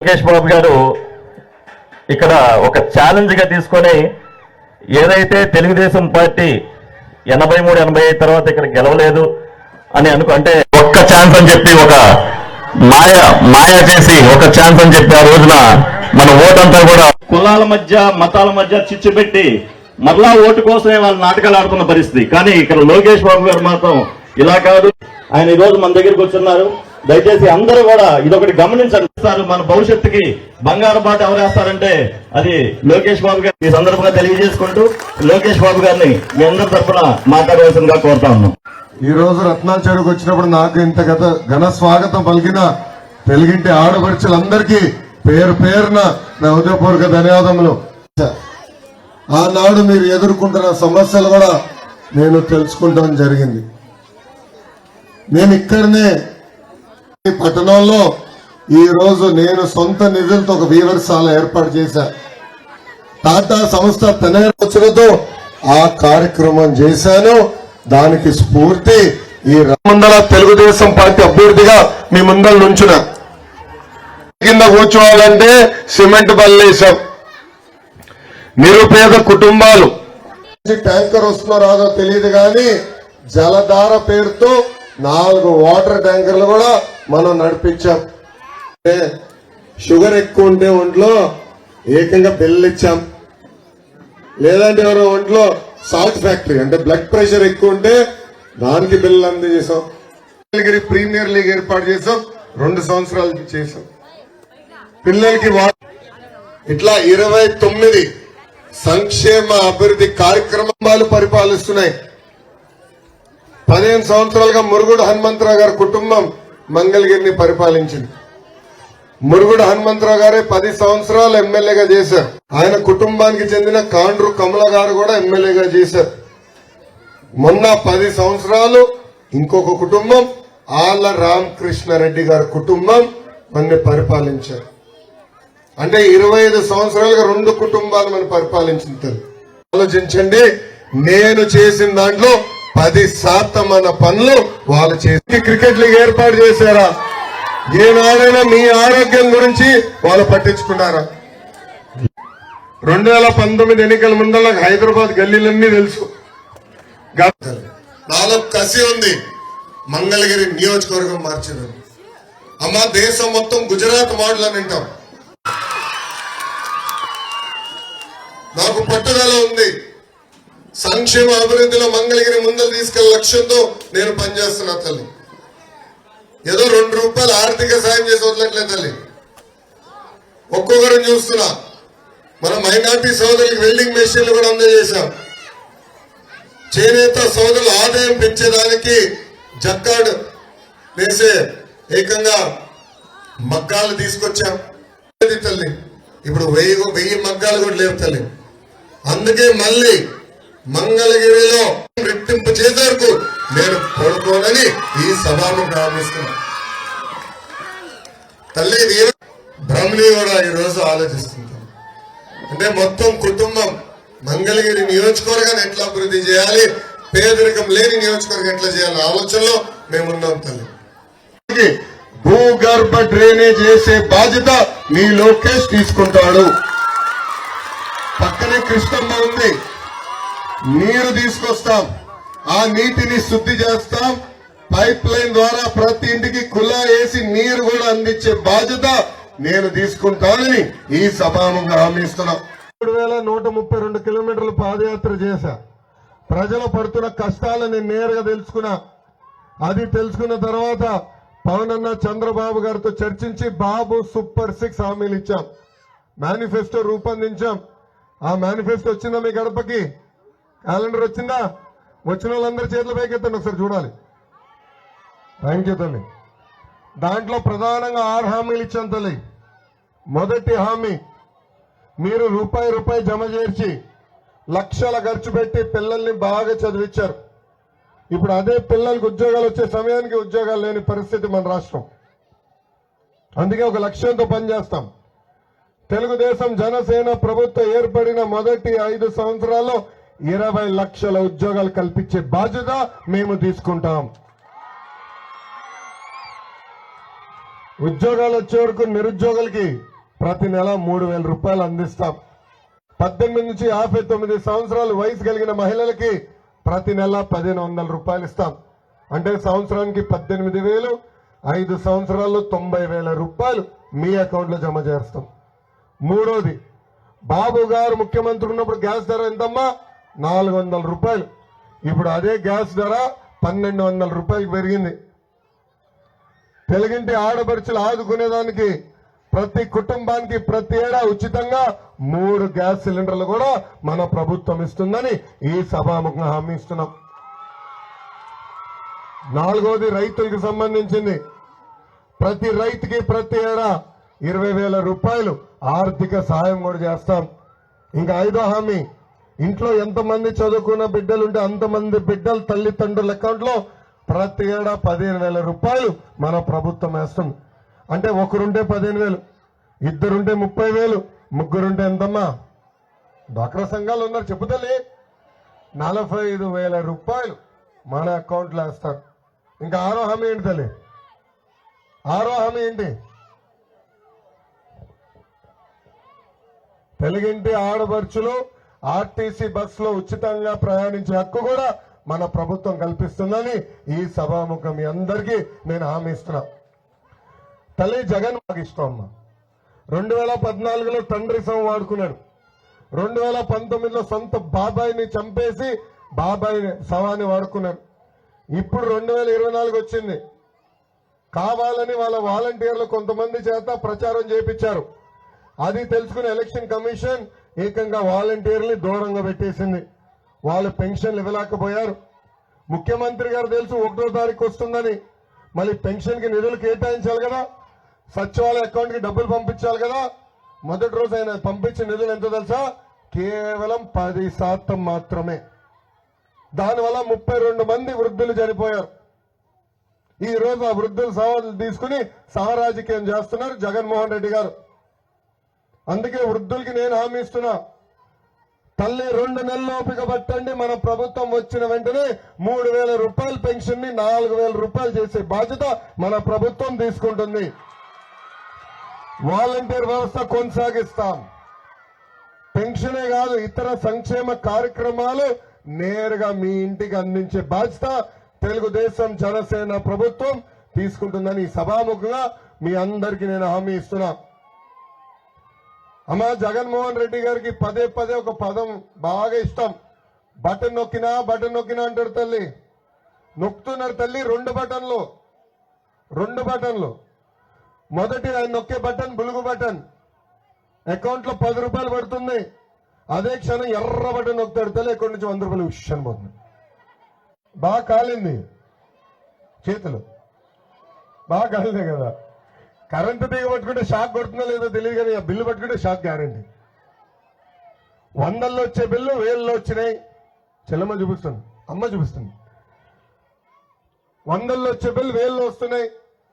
లోకేష్ బాబు గారు ఇక్కడ ఒక ఛాలెంజ్ గా తీసుకొని ఏదైతే తెలుగుదేశం పార్టీ 83-85 తర్వాత ఇక్కడ గెలవలేదు అని అంటే ఒక్క ఛాన్స్ అని చెప్పి ఒక మాయ చేసి ఒక ఛాన్స్ అని చెప్పి ఆ రోజున మన ఓటంతా కూడా కులాల మధ్య మతాల మధ్య చిచ్చు పెట్టి మరలా ఓటు కోసమే వాళ్ళు నాటకాలు ఆడుతున్న పరిస్థితి. కానీ ఇక్కడ లోకేష్ బాబు గారు మాత్రం ఇలా కాదు. ఆయన ఈ రోజు మన దగ్గరికి వచ్చున్నారు. దయచేసి అందరూ కూడా ఇదొకటి గమనించారు. మన భవిష్యత్తుకి బంగారు బాట ఎవరేస్తారంటే అది లోకేష్ బాబు గారు. ఈ సందర్భంగా తెలియజేసుకుంటూ లోకేష్ బాబు గారిని మీ అందరి తరఫున మాట్లాడవలసిందిగా కోరుతా ఉన్నాం. ఈ రోజు రత్నాల చెరువుకు వచ్చినప్పుడు నాకు ఇంత ఘన స్వాగతం పలికిన తెలుగింటి ఆడపడుచులందరికీ పేరు పేరున నా హృదయపూర్వక ధన్యవాదములు. ఆనాడు మీరు ఎదుర్కొంటున్న సమస్యలు కూడా నేను తెలుసుకుంటాం జరిగింది. నేను ఇక్కడనే పట్టణంలో ఈ రోజు నేను సొంత నిధులతో ఒక వీవర్శాల ఏర్పాటు చేశా. టాటా సంస్థ తనతో ఆ కార్యక్రమం చేశాను. దానికి స్ఫూర్తి ఈ ముందర తెలుగుదేశం పార్టీ అభ్యర్థిగా మీ ముందర నుంచున్నా. కింద కూర్చోవాలంటే సిమెంట్ బల్లేశాం. నిరుపేద కుటుంబాలు ట్యాంకర్ వస్తుందో రాదో తెలియదు కానీ జలధార పేరుతో 4 వాటర్ ట్యాంకర్లు కూడా మనం నడిపించాం. షుగర్ ఎక్కువ ఉంటే ఒంట్లో ఏకంగా బిల్లు ఇచ్చాం. లేదంటే ఎవరో ఒంట్లో సాల్ట్ ఫ్యాక్టరీ అంటే బ్లడ్ ప్రెషర్ ఎక్కువ ఉంటే దానికి బిల్లు అందజేసాం. ప్రీమియర్ లీగ్ ఏర్పాటు చేసాం. 2 సంవత్సరాలు చేసాం. పిల్లలకి ఇట్లా 29 సంక్షేమ అభివృద్ధి కార్యక్రమాలు పరిపాలిస్తున్నాయి. 15 సంవత్సరాలుగా మురుగుడు హనుమంతరావు గారి కుటుంబం మంగళగిరిని పరిపాలించింది. మురుగుడు హనుమంతరావు గారే 10 సంవత్సరాలు ఎమ్మెల్యేగా చేశారు. ఆయన కుటుంబానికి చెందిన కాండ్రు కమల గారు కూడా ఎమ్మెల్యేగా చేశారు. మొన్న 10 సంవత్సరాలు ఇంకొక కుటుంబం ఆళ్ల రామకృష్ణారెడ్డి గారి కుటుంబం మన పరిపాలించారు. అంటే 25 సంవత్సరాలుగా 2 కుటుంబాలు మనం పరిపాలించారు. ఆలోచించండి, నేను చేసిన దాంట్లో 10% మన పనులు వాళ్ళు చేసి క్రికెట్ లీగ్ ఏర్పాటు చేశారా? ఏనాడైనా మీ ఆరోగ్యం గురించి వాళ్ళు పట్టించుకున్నారా? 2019 ఎన్నికల ముందర హైదరాబాద్ గల్లీలన్నీ తెలుసు. నాలో కసి ఉంది మంగళగిరి నియోజకవర్గం మార్చేదని. అమ్మ దేశం మొత్తం గుజరాత్ మోడల్ అని వింటాం. నాకు పట్టుదల ఉంది. సంక్షేమ అభివృద్ధిలో మంగళగిరి ముందర తీసుకెళ్లే లక్ష్యంతో నేను పనిచేస్తున్నా తల్లి. ఏదో 2 రూపాయలు ఆర్థిక సాయం చేసి వదలట్లేదు తల్లి. ఒక్కొక్కరిని చూస్తున్నా. మన మైనార్టీ సోదరులకు వెల్డింగ్ మెషిన్లు కూడా అందజేశాం. చేనేత సోదరుల ఆదాయం పెంచేదానికి జక్కాడు వేసే ఏకంగా మగ్గాలు తీసుకొచ్చాం తల్లి. ఇప్పుడు 1000 మగ్గాలు కూడా లేవు తల్లి. అందుకే మళ్ళీ మంగళగిరిలో రెట్టింపు చేసేందుకు నేను కోరుకోనని ఈ సభను ప్రారంభిస్తున్నా. తల్లి బ్రహ్మణి కూడా ఈరోజు ఆలోచిస్తుంటాం. అంటే మొత్తం కుటుంబం మంగళగిరి నియోజకవర్గాన్ని ఎట్లా అభివృద్ధి చేయాలి, పేదరికం లేని నియోజకవర్గం ఎట్లా చేయాలి ఆలోచనలో మేమున్నాం తల్లి. భూగర్భ డ్రైనేజ్ చేసే బాధ్యత మీ లోకేష్ తీసుకుంటాడు. పక్కనే కృష్ణమ్మ ఉంది. నీరు తీసుకొస్తాం. ఆ నీటిని శుద్ధి చేస్తాం. పైప్ లైన్ ద్వారా ప్రతి ఇంటికి కులా వేసి నీరు కూడా అందించే బాధ్యత నేను తీసుకుంటానని ఈ సభాముఖంగా హామీ ఇస్తున్నాం. 3132 కిలోమీటర్లు పాదయాత్ర చేశా. ప్రజలు పడుతున్న కష్టాలను నేరుగా తెలుసుకున్నా. అది తెలుసుకున్న తర్వాత పవన్ అన్న చంద్రబాబు గారితో చర్చించి బాబు సూపర్ 6 హామీలు ఇచ్చాం. మేనిఫెస్టో రూపొందించాం. ఆ మేనిఫెస్టో వచ్చిందా మీ గడపకి? క్యాలెండర్ వచ్చిందా? వచ్చిన వాళ్ళందరూ చేతుల పైకెత్తండి ఒకసారి చూడాలి. థ్యాంక్ యూ తల్లి. దాంట్లో ప్రధానంగా 6 హామీలు ఇచ్చాం తల్లి. మొదటి హామీ, మీరు రూపాయి జమ చేర్చి లక్షల ఖర్చు పెట్టి పిల్లల్ని బాగా చదివించారు. ఇప్పుడు అదే పిల్లలకు ఉద్యోగాలు వచ్చే సమయానికి ఉద్యోగాలు లేని పరిస్థితి మన రాష్ట్రం. అందుకే ఒక లక్ష్యంతో పనిచేస్తాం. తెలుగుదేశం జనసేన ప్రభుత్వం ఏర్పడిన మొదటి 5 సంవత్సరాల్లో 20 లక్షల ఉద్యోగాలు కల్పించే బాధ్యత మేము తీసుకుంటాం. ఉద్యోగాలు వచ్చే వరకు నిరుద్యోగులకి ప్రతి నెల 3,000 రూపాయలు అందిస్తాం. 18 నుంచి 59 సంవత్సరాలు వయసు కలిగిన మహిళలకి ప్రతి నెల 1,500 రూపాయలు ఇస్తాం. అంటే సంవత్సరానికి 18,000, 5 సంవత్సరాల్లో 90,000 రూపాయలు మీ అకౌంట్ లో జమ చేస్తాం. మూడోది, బాబు గారు ముఖ్యమంత్రి ఉన్నప్పుడు గ్యాస్ ధర ఎంతమ్మా? 400 రూపాయలు. ఇప్పుడు అదే గ్యాస్ ధర 1,200 రూపాయలకు పెరిగింది. తెలుగింటి ఆడపడుచులు ఆదుకునేదానికి ప్రతి కుటుంబానికి ప్రతి ఏడా ఉచితంగా 3 గ్యాస్ సిలిండర్లు కూడా మన ప్రభుత్వం ఇస్తుందని ఈ సభాముఖంగా హామీ ఇస్తున్నాం. నాలుగోది, రైతులకు సంబంధించింది. ప్రతి రైతుకి ప్రతి ఏడా 20,000 రూపాయలు ఆర్థిక సాయం కూడా చేస్తాం. ఇంకా ఐదో హామీ, ఇంట్లో ఎంతమంది చదువుకున్న బిడ్డలుంటే అంతమంది బిడ్డల తల్లిదండ్రుల అకౌంట్ లో ప్రతి ఏడా 15,000 రూపాయలు మన ప్రభుత్వం వేస్తుంది. అంటే ఒకరుంటే 15,000, ఇద్దరుంటే 30,000, ముగ్గురుంటే ఎంతమ్మా? డ్వాక్రా సంఘాలు ఉన్నారు చెప్పుతలే, 45,000 రూపాయలు మన అకౌంట్ లో వేస్తారు. ఇంకా ఆరో హామీ ఏంటి తల్లి? ఆరో హామీ ఏంటి? తెలుగింటి ఆడపడుచులు ఆర్టీసీ బస్సులో ఉచితంగా ప్రయాణించే హక్కు కూడా మన ప్రభుత్వం కల్పిస్తుందని ఈ సభాముఖం మీ అందరికీ నేను హామీ ఇస్తున్నా. తల్లి జగన్ మాకు ఇష్టం అమ్మా. 2014లో తండ్రి సొమ్ము వాడుకున్నాడు. 2019లో సొంత బాబాయిని చంపేసి బాబాయి శవాన్ని వాడుకున్నాడు. ఇప్పుడు 2024 వచ్చింది. కావాలని వాళ్ళ వాలంటీర్లు కొంతమంది చేత ప్రచారం చేపించారు. అది తెలుసుకుని ఎలక్షన్ కమిషన్ ఏకంగా వాలంటీర్ని దూరంగా పెట్టేసింది. వాళ్ళు పెన్షన్లు ఇవ్వలేకపోయారు. ముఖ్యమంత్రి గారు తెలుసు 1వ తారీఖు వస్తుందని, మళ్ళీ పెన్షన్ కి నిధులు కేటాయించాలి కదా, సచివాలయ అకౌంట్ కి డబ్బులు పంపించాలి కదా. మొదటి రోజు ఆయన పంపించిన నిధులు ఎంతో తెలుసా? కేవలం 10% మాత్రమే. దానివల్ల 32 మంది వృద్ధులు చనిపోయారు. ఈ రోజు ఆ వృద్ధుల సవాలు తీసుకుని సహరాజకీయం చేస్తున్నారు జగన్మోహన్ రెడ్డి గారు. అందుకే వృద్ధులకి నేను హామీ ఇస్తున్నా, తల్లి 2 నెలలు ఓపిక పట్టండి. మన ప్రభుత్వం వచ్చిన వెంటనే 3,000 రూపాయల పెన్షన్ ని 4,000 రూపాయలు చేసే బాధ్యత మన ప్రభుత్వం తీసుకుంటుంది. వాలంటీర్ వ్యవస్థ కొనసాగిస్తాం. పెన్షనే కాదు, ఇతర సంక్షేమ కార్యక్రమాలు నేరుగా మీ ఇంటికి అందించే బాధ్యత తెలుగుదేశం జనసేన ప్రభుత్వం తీసుకుంటుందని ఈ సభాముఖంగా మీ అందరికీ నేను హామీ ఇస్తున్నా. అమ్మా, జగన్మోహన్ రెడ్డి గారికి పదే పదే ఒక పదం బాగా ఇష్టం. బటన్ నొక్కినా అంటాడు తల్లి. నొక్కుతున్నారు తల్లి 2 బటన్లు. మొదటి ఆయన నొక్కే బటన్ బులుగు బటన్, అకౌంట్ లో 10 రూపాయలు పడుతుంది. అదే క్షణం ఎర్ర బటన్ నొక్కుతాడు తల్లి, అకౌంట్ నుంచి 100 రూపాయలు విషయం పోతుంది. బాగా కాలింది చేతులు, బాగా కాలిందే కదా. కరెంటు తీగ పట్టుకుంటే షాక్ కొడుతుందో లేదో తెలియదు, కానీ ఆ బిల్లు పట్టుకుంటే షాక్ గ్యారంటీ. 100లో వచ్చే బిల్లు 1000లో వచ్చినాయి. చెల్లమ్మ చూపిస్తుంది, అమ్మ చూపిస్తుంది. 100లో వచ్చే బిల్లు 1000లో వస్తున్నాయి,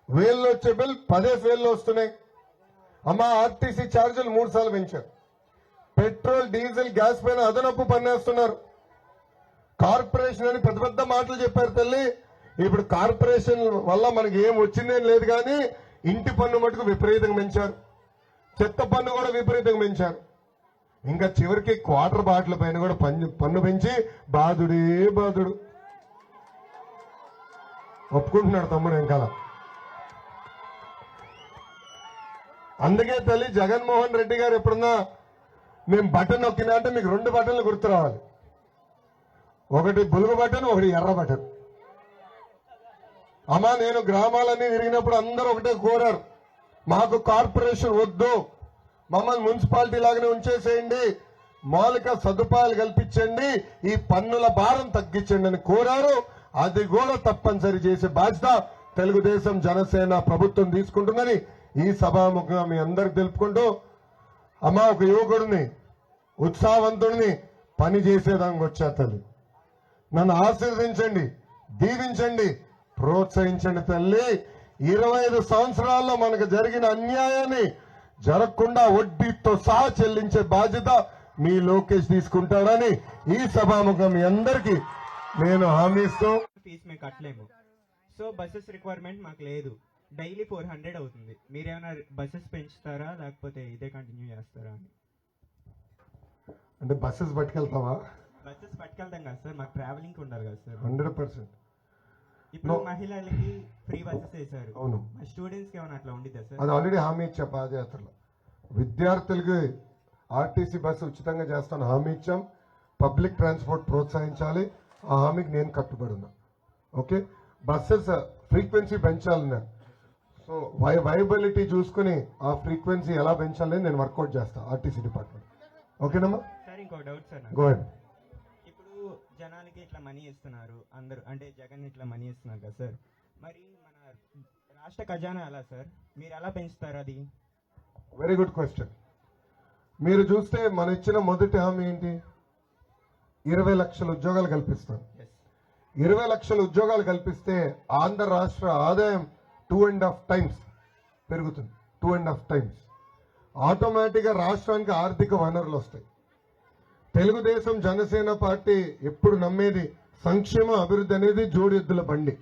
1000లో వచ్చే బిల్ 10,000లో వస్తున్నాయి. అమ్మ, ఆర్టీసీ ఛార్జీలు 3 సార్లు పెంచారు. పెట్రోల్, డీజిల్, గ్యాస్ పైన అదనపు పన్నేస్తున్నారు. కార్పొరేషన్ అని పెద్ద పెద్ద మాటలు చెప్పారు తల్లి. ఇప్పుడు కార్పొరేషన్ వల్ల మనకి ఏం వచ్చిందేం లేదు, కానీ ఇంటి పన్ను మటుకు విపరీతంగా పెంచారు. చెత్త పన్ను కూడా విపరీతంగా పెంచారు. ఇంకా చివరికి క్వార్టర్ బాటిల్ పైన కూడా పన్ను పెంచి బాధుడే బాధుడు. ఒప్పుకుంటున్నాడు తమ్ముడు వెంకాల. అందుకే తల్లి జగన్మోహన్ రెడ్డి గారు ఎప్పుడన్నా మేము బటన్ నొక్కినా అంటే మీకు 2 బటన్లు గుర్తు రావాలి. ఒకటి బులుగు బటన్, ఒకటి ఎర్ర బటన్. అమ్మా, నేను గ్రామాలన్నీ తిరిగినప్పుడు అందరూ ఒకటే కోరారు, మాకు కార్పొరేషన్ వద్దు, మమ్మల్ని మున్సిపాలిటీ లాగానే ఉంచేసేయండి, మౌలిక సదుపాయాలు కల్పించండి, ఈ పన్నుల భారం తగ్గించండి అని కోరారు. అది కూడా తప్పనిసరి చేసే బాధ్యత తెలుగుదేశం జనసేన ప్రభుత్వం తీసుకుంటుందని ఈ సభాముఖంగా మీ అందరికి తెలుపుకుంటూ, అమ్మా, ఒక యువకుడిని, ఉత్సాహవంతుడిని, పని చేసేదానికి వచ్చా తల్లి. నన్ను ఆశీర్వదించండి, దీవించండి, ప్రోత్సహించండి తల్లి. 25 సంవత్సరాల్లో మనకు జరిగిన అన్యాయాన్ని జరగకుండా వడ్డీతో సహా చెల్లించే బాధ్యత మీ లోకేష్ తీసుకుంటాడని ఈ సభాముఖం మీ అందరికీ నేను హామీ ఇస్తూ, ఫీజు మేము కట్టలేము. సో బస్సెస్ రిక్వైర్మెంట్ మాకు లేదు. డైలీ 400 అవుతుంది. మీరేమైనా బస్సెస్ పెంచుతారా లేకపోతే ఇదే కంటిన్యూ చేస్తారా అని? అంటే బస్సెస్ పట్టుకెళ్తావా? బస్సెస్ పట్టుకెళ్తాం కదా సార్, మాకు ట్రావెలింగ్ ఉండాలి కదా సార్. 100%. ఇప్పుడు మహిళలకి ఫ్రీ బస్సెస్ వేశారు. అవును, మా స్టూడెంట్స్కి ఏమైనా అట్లా ఉండిద్దా సార్? అది ఆల్రెడీ హామీ ఇచ్చా పాదయాత్రలో. విద్యార్థులకి ఆర్టీసీ బస్సు ఉచితంగా చేస్తాను హామీ ఇచ్చాం. పబ్లిక్ ట్రాన్స్పోర్ట్ ప్రోత్సహించాలి, ఆ హామీకి నేను కట్టుబడి ఉన్నా. ఓకే, బస్సెస్ ఫ్రీక్వెన్సీ పెంచాలన్నారు. సో వైబిలిటీ చూసుకుని ఆ ఫ్రీక్వెన్సీ ఎలా పెంచాలని నేను వర్కౌట్ చేస్తాను ఆర్టీసీ డిపార్ట్మెంట్. ఓకేనమ్మా? సార్ ఇంకో డౌట్ సార్ నాకు. Go ahead. ఇప్పుడు జనాలకి ఇట్లా మనీ ఇస్తున్నారు అందరూ, అంటే జగన్ ఇట్లా మనీ ఇస్తున్నారు కదా సార్, మరి మన రాష్ట్ర ఖజానా ఎలా సార్, మీరు ఎలా పెంచుతారు అది? Very good question. మీరు చూస్తే మనం ఇచ్చిన మొదటి హామీ ఏంటి? 20 లక్షల ఉద్యోగాలు కల్పిస్తాం. ఎస్ 20 లక్షల ఉద్యోగాలు కల్పిస్తే ఆంధ్ర రాష్ట్ర ఆదాయం 2.5 times పెరుగుతుంది. 2.5 times ఆటోమేటిక్గా రాష్ట్రానికి ఆర్థిక వనరులు వస్తాయి. తెలుగుదేశం జనసేన పార్టీ ఎప్పుడు నమ్మేది సంక్షేమ అభివృద్ధి అనేది జోడెద్దుల బండి.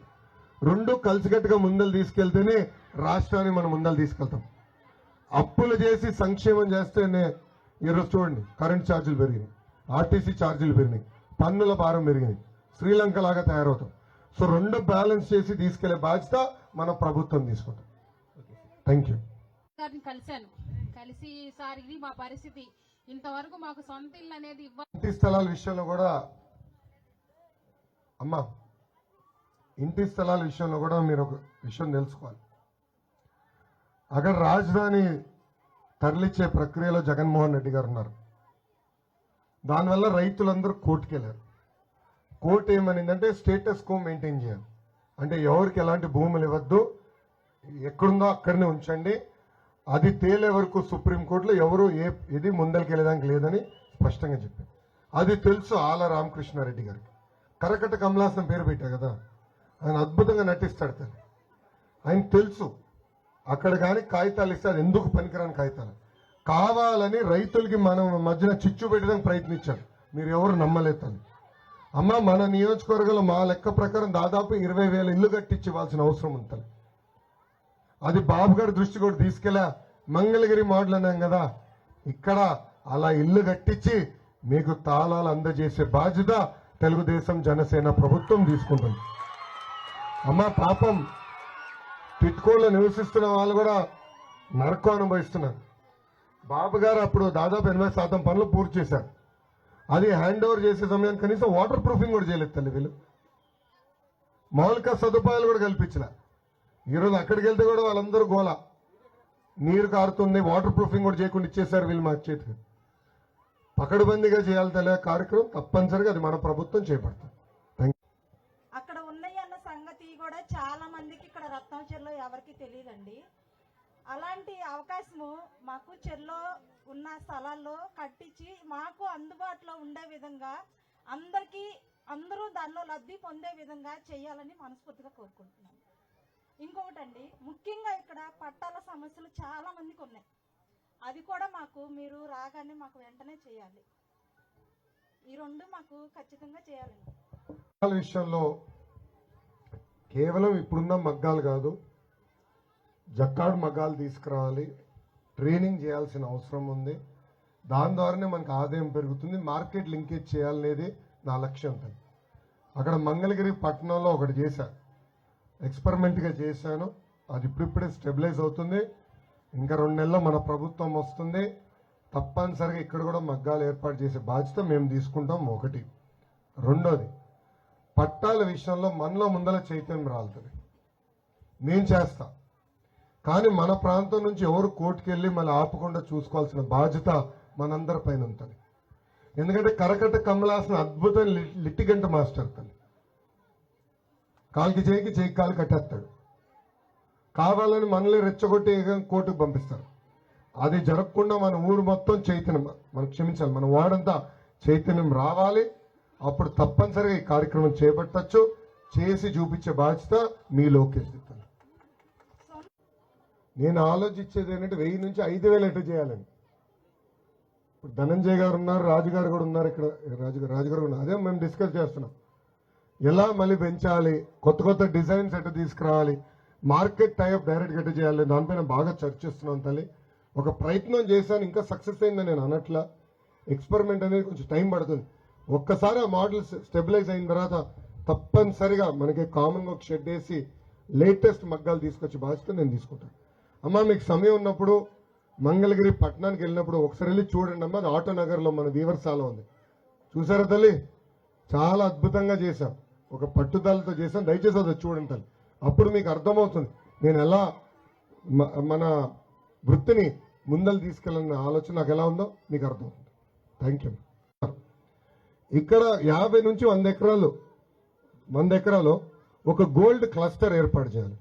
రెండు కలిసికట్టుగా ముందలు తీసుకెళ్తేనే రాష్ట్రాన్ని మనం ముందలు తీసుకెళ్తాం. అప్పులు చేసి సంక్షేమం చేస్తేనే ఈరోజు చూడండి, కరెంట్ ఛార్జీలు పెరిగినాయి, ఆర్టీసీ ఛార్జీలు పెరిగినాయి, పన్నుల భారం పెరిగినాయి, శ్రీలంక లాగా తయారవుతాం. సో రెండు బ్యాలెన్స్ చేసి తీసుకెళ్లే బాధ్యత మన ప్రభుత్వం తీసుకుంటాం. Thank you. గారిని కలిసి సార్ ఇది మా పరిస్థితి, ఇంతవరకు మాకు సొంత ఇల్లు అనేది ఇంటి స్థలాల విషయంలో కూడా అమ్మా, ఇంటి స్థలాల విషయంలో కూడా మీరు ఒక విషయం తెలుసుకోవాలి. అక్కడ రాజధాని తరలిచ్చే ప్రక్రియలో జగన్మోహన్ రెడ్డి గారు ఉన్నారు. దానివల్ల రైతులందరూ కోర్టుకు వెళ్ళారు. కోర్టు ఏమనిందంటే స్టేటస్ కో మెయింటైన్ చేయాలి, అంటే ఎవరికి ఎలాంటి భూములు ఇవ్వద్దు, ఎక్కడుందో అక్కడనే ఉంచండి. అది తేలే వరకు సుప్రీంకోర్టులో ఎవరు ఏది ముందరికి వెళ్ళడానికి లేదని స్పష్టంగా చెప్పారు. అది తెలుసు ఆల రామకృష్ణారెడ్డి గారికి. కరకట్ట కమలాసనం పేరు పెట్టా కదా, ఆయన అద్భుతంగా నటిస్తాడు తల్లి. ఆయన తెలుసు అక్కడ కానీ కాగితాలు ఇస్తే అది ఎందుకు పనికిరాని కాగితాలు కావాలని రైతులకి మనం మధ్యన చిచ్చు పెట్టడానికి ప్రయత్నించారు. మీరు ఎవరు నమ్మలేదు తల్లి. అమ్మ, మన నియోజకవర్గంలో మా లెక్క ప్రకారం దాదాపు 20,000 ఇల్లు కట్టించి ఇవ్వాల్సిన అవసరం ఉంది తల్లి. అది బాబు గారి దృష్టి కూడా తీసుకెళ్ళా. మంగళగిరి మోడల్ అన్నాం కదా, ఇక్కడ అలా ఇల్లు కట్టించి మీకు తాళాలు అందజేసే బాధ్యత తెలుగుదేశం జనసేన ప్రభుత్వం తీసుకుంటుంది. అమ్మ పాపం టిట్కోలో నివసిస్తున్న వాళ్ళు కూడా నరకం అనుభవిస్తున్నారు. బాబు గారు అప్పుడు దాదాపు 80% పనులు పూర్తి చేశారు. అది హ్యాండ్ ఓవర్ చేసే సమయానికి కనీసం వాటర్ ప్రూఫింగ్ కూడా చేయలేదు తల్లి. వీళ్ళు మౌలిక సదుపాయాలు కూడా కల్పించలే. ఈరోజు అక్కడికి వెళ్తే కూడా వాళ్ళందరూ గోల, నీరు కారుతుంది, వాటర్ ప్రూఫింగ్ కూడా చేయకుండా ఇచ్చేశారు వీళ్ళు మా చేతికి. పకడ్బందీగా చేయాలి తల్లి కార్యక్రమం, తప్పనిసరిగా అది మన ప్రభుత్వం చేపడుతుంది. అక్కడ ఉన్నాయి అన్న సంగతి కూడా చాలా మందికి ఇక్కడ రత్నం చెరులో ఎవరికి తెలియదండి. అలాంటి అవకాశము మాకు చెరులో ఉన్న స్థలాల్లో కట్టించి మాకు అందుబాటులో ఉండే విధంగా అందరూ దానిలో లబ్ధి పొందే విధంగా చేయాలని మనస్ఫూర్తిగా కోరుకుంటున్నాను. ఇంకొకటండి, ముఖ్యంగా ఇక్కడ పట్టాల సమస్యలు చాలా మందికి ఉన్నాయి. అది కూడా మాకు మీరు రాగానే మాకు వెంటనే చేయాలి. ఈ రెండు మాకు ఖచ్చితంగా చేయాలండి. విషయంలో కేవలం ఇప్పుడున్న మగ్గాలు కాదు, జక్కాడు మగ్గాలు తీసుకురావాలి, ట్రైనింగ్ చేయాల్సిన అవసరం ఉంది. దాని ద్వారానే మనకు ఆదాయం పెరుగుతుంది. మార్కెట్ లింకేజ్ చేయాలనేది నా లక్ష్యం. అక్కడ మంగళగిరి పట్టణంలో ఒకటి చేశాను, ఎక్స్పెరిమెంట్గా చేశాను. అది ఇప్పుడిప్పుడే స్టెబిలైజ్ అవుతుంది. ఇంకా 2 నెలల్లో మన ప్రభుత్వం వస్తుంది. తప్పనిసరిగా ఇక్కడ కూడా మగ్గాలు ఏర్పాటు చేసే బాధ్యత మేము తీసుకుంటాం. ఒకటి. రెండోది, పట్టాల విషయంలో మనలో ముందల చైతన్యం రాలుతుంది. నేను చేస్తా, కానీ మన ప్రాంతం నుంచి ఎవరు కోర్టుకు వెళ్ళి మళ్ళీ ఆపకుండా చూసుకోవాల్సిన బాధ్యత మనందరి పైన ఉంటుంది. ఎందుకంటే కరకట్ట కమలాసన అద్భుతం లిటిగెంట్ మాస్టర్ తల్లి. కాలుకి చేయికి కాలు కట్టేస్తాడు. కావాలని మనల్ని రెచ్చగొట్టి కోర్టుకు పంపిస్తారు. అది జరగకుండా మన ఊరు మొత్తం చైతన్యం, మనం క్షమించాలి, మన వాడంతా చైతన్యం రావాలి. అప్పుడు తప్పనిసరిగా ఈ కార్యక్రమం చేపట్టచ్చు. చేసి చూపించే బాధ్యత మీ లోకేష్ దిత్తాను. నేను ఆలోచించేది ఏంటంటే 1000 నుంచి 5000 ఎటు చేయాలని. ఇప్పుడు ధనంజయ్ గారు ఉన్నారు, రాజుగారు కూడా ఉన్నారు ఇక్కడ. రాజుగారు ఉన్నారు. అదే మేము డిస్కస్ చేస్తున్నాం. ఎలా మళ్ళీ పెంచాలి, కొత్త కొత్త డిజైన్స్ ఎటు తీసుకురావాలి. మార్కెట్ టైప్ డైరెక్ట్ గట్టి చేయాలి, దానిపైన బాగా చర్చిస్తున్నాం తల్లి. ఒక ప్రయత్నం చేశాను, ఇంకా సక్సెస్ అయిందని నేను అనట్లా. ఎక్స్పెరిమెంట్ అనేది కొంచెం టైం పడుతుంది. ఒక్కసారి ఆ మోడల్ స్టెబిలైజ్ అయిన తర్వాత తప్పనిసరిగా మనకి కామన్గా ఒక షెడ్ వేసి లేటెస్ట్ మగ్గాలు తీసుకొచ్చి బాధ్యత నేను తీసుకుంటాను. అమ్మ మీకు సమయం ఉన్నప్పుడు మంగళగిరి పట్టణానికి వెళ్ళినప్పుడు ఒకసారి వెళ్ళి చూడండి అమ్మ. అది ఆటోనగర్లో మన వీవర్సాల ఉంది, చూసారా తల్లి? చాలా అద్భుతంగా చేశాం, ఒక పట్టుదలతో చేశాం. దయచేసి అది చూడండి తల్లి, అప్పుడు మీకు అర్థమవుతుంది నేను ఎలా మన వృత్తిని ముందలు తీసుకెళ్ళాలన్న ఆలోచన నాకు ఎలా ఉందో మీకు అర్థమవుతుంది. Thank you. ఇక్కడ 50 నుంచి 100 ఎకరాలు ఒక గోల్డ్ క్లస్టర్ ఏర్పాటు చేయాలి.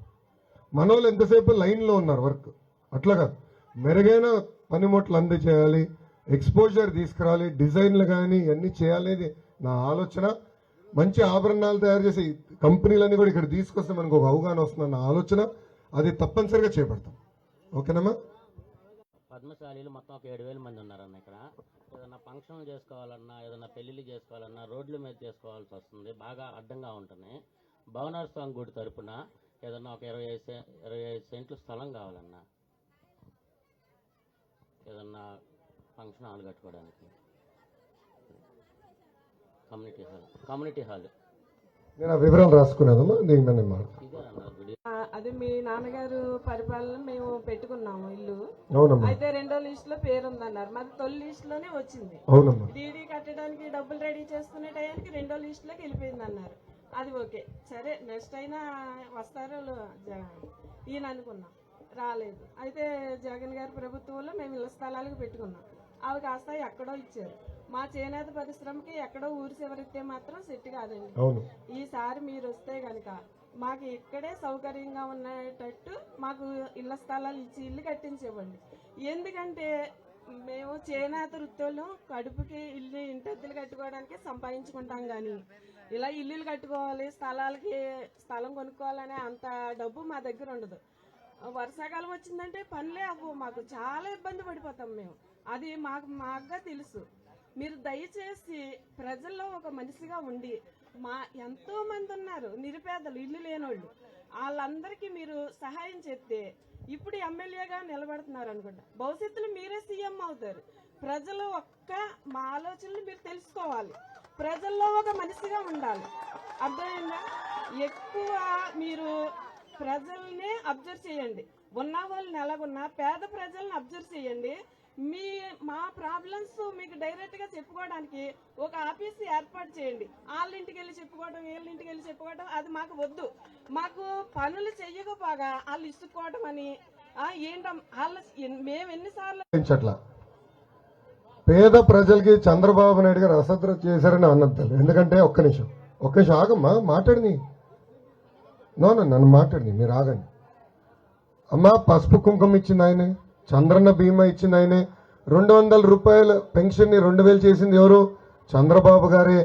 మన వాళ్ళు ఎంతసేపు లైన్లో ఉన్నారు వర్క్, అట్లా కాదు, మెరుగైన పనిముట్లు అందజేయాలి, ఎక్స్పోజర్ తీసుకురావాలి, డిజైన్లు కానీ ఇవన్నీ చేయాలనేది నా ఆలోచన. మంచి ఆభరణాలు తయారు చేసి కంపెనీలన్నీ కూడా ఇక్కడ తీసుకొస్తే మనకు ఒక అవగాహన వస్తుందన్న ఆలోచన. అది తప్పనిసరిగా చేపడతాం. ఓకేనమ్మా? పద్మశాలీలు మొత్తం ఒక 7,000 మంది ఉన్నారన్న. ఇక్కడ ఏదైనా ఫంక్షన్లు చేసుకోవాలన్నా, ఏదైనా పెళ్లిళ్ళు చేసుకోవాలన్నా రోడ్ల మీద చేసుకోవాల్సి వస్తుంది, బాగా అడ్డంగా ఉంటున్నాయి. భవనార్ స్వామి గుడి తరపున ఏదన్నా ఒక 25 సెంట్లు స్థలం కావాలన్నా, ఏదన్నా ఫంక్షన్ హాల్ కట్టుకోవడానికి. కమ్యూనిటీ హాల్ నేను ఆ వివరాలు రాసుకున్నానమ్మా, దీని మీద నేను మాట్లాడతాను. ఇదే అన్నారు గుడి. అది మీ నాన్నగారు పరిపాలన మేము పెట్టుకున్నాము ఇల్లు. అవునమ్మా, అయితే 2వ లిస్ట్ లో పేరు ఉందన్నారు, మాది తొలి లిస్ట్ లోనే వచ్చింది. అవునమ్మా. డీడీ కట్టడానికి డబ్బులు రెడీ చేసుకునే టయానికి 2వ లిస్ట్ లోకి వెళ్ళిపోయింది అన్నారు. అది ఓకే, సరే నెక్స్ట్ అయినా వస్తారో ఈయన అనుకున్నాం, రాలేదు. అయితే జగన్ గారి ప్రభుత్వంలో మేము ఇళ్ల స్థలాలకు పెట్టుకున్నాం. అవి కాస్త ఎక్కడో ఇచ్చారు. మా చేనేత పరిశ్రమకి ఎక్కడో ఊరి చివరితే మాత్రం సెట్ కాదండి. ఈసారి మీరు వస్తే గనక మాకు ఇక్కడే సౌకర్యంగా ఉండేటట్టు మాకు ఇళ్ల స్థలాలు ఇచ్చి ఇల్లు కట్టించేవ్వండి. ఎందుకంటే మేము చేనేత వృత్తులు కడుపుకి ఇల్లు ఇంటద్దులు కట్టుకోవడానికి సంపాదించుకుంటాం, కానీ ఇలా ఇల్లులు కట్టుకోవాలి, స్థలం కొనుక్కోవాలనే అంత డబ్బు మా దగ్గర ఉండదు. వర్షాకాలం వచ్చిందంటే పనులే అవ్వు, మాకు చాలా ఇబ్బంది పడిపోతాం మేము. అది మాకుగా తెలుసు. మీరు దయచేసి ప్రజల్లో ఒక మనిషిగా ఉండి, ఎంతో మంది ఉన్నారు నిరుపేదలు, ఇల్లు లేనోళ్ళు, వాళ్ళందరికీ మీరు సహాయం చేస్తే ఇప్పుడు ఎమ్మెల్యేగా నిలబడుతున్నారు అనుకుంటా, భవిష్యత్తులో మీరే సీఎం అవుతారు. ప్రజలు మా ఆలోచనలు మీరు తెలుసుకోవాలి, ప్రజల్లో ఒక మనిషిగా ఉండాలి. అర్థమైందా? ఎక్కువ మీరు ప్రజల్ని అబ్జర్వ్ చేయండి. ఉన్న వాళ్ళని ఎలాగున్నా పేద ప్రజల్ని అబ్జర్వ్ చేయండి. మా ప్రాబ్లమ్స్ మీకు డైరెక్ట్ గా చెప్పుకోవడానికి ఒక ఆఫీస్ ఏర్పాటు చేయండి. వాళ్ళ ఇంటికి వెళ్ళి చెప్పుకోవడం, వీళ్ళ ఇంటికి వెళ్ళి చెప్పుకోవడం అది మాకు వద్దు. మాకు పనులు చెయ్యకపోగా వాళ్ళు ఇసుక్కోవడం అని మేము ఎన్నిసార్లు పేద ప్రజలకి చంద్రబాబు నాయుడు గారు అసద్ర చేశారని అన్నది. ఎందుకంటే ఒక్క నిమిషం ఆగమ్మా, మాట్లాడిని నన్ను మాట్లాడిని, మీరు ఆగండి. అమ్మా, పసుపు కుంకుమ ఇచ్చింది ఆయనే, చంద్రన్న బీమా ఇచ్చింది ఆయనే, 200 రూపాయల పెన్షన్ని 2000 చేసింది ఎవరు? చంద్రబాబు గారే.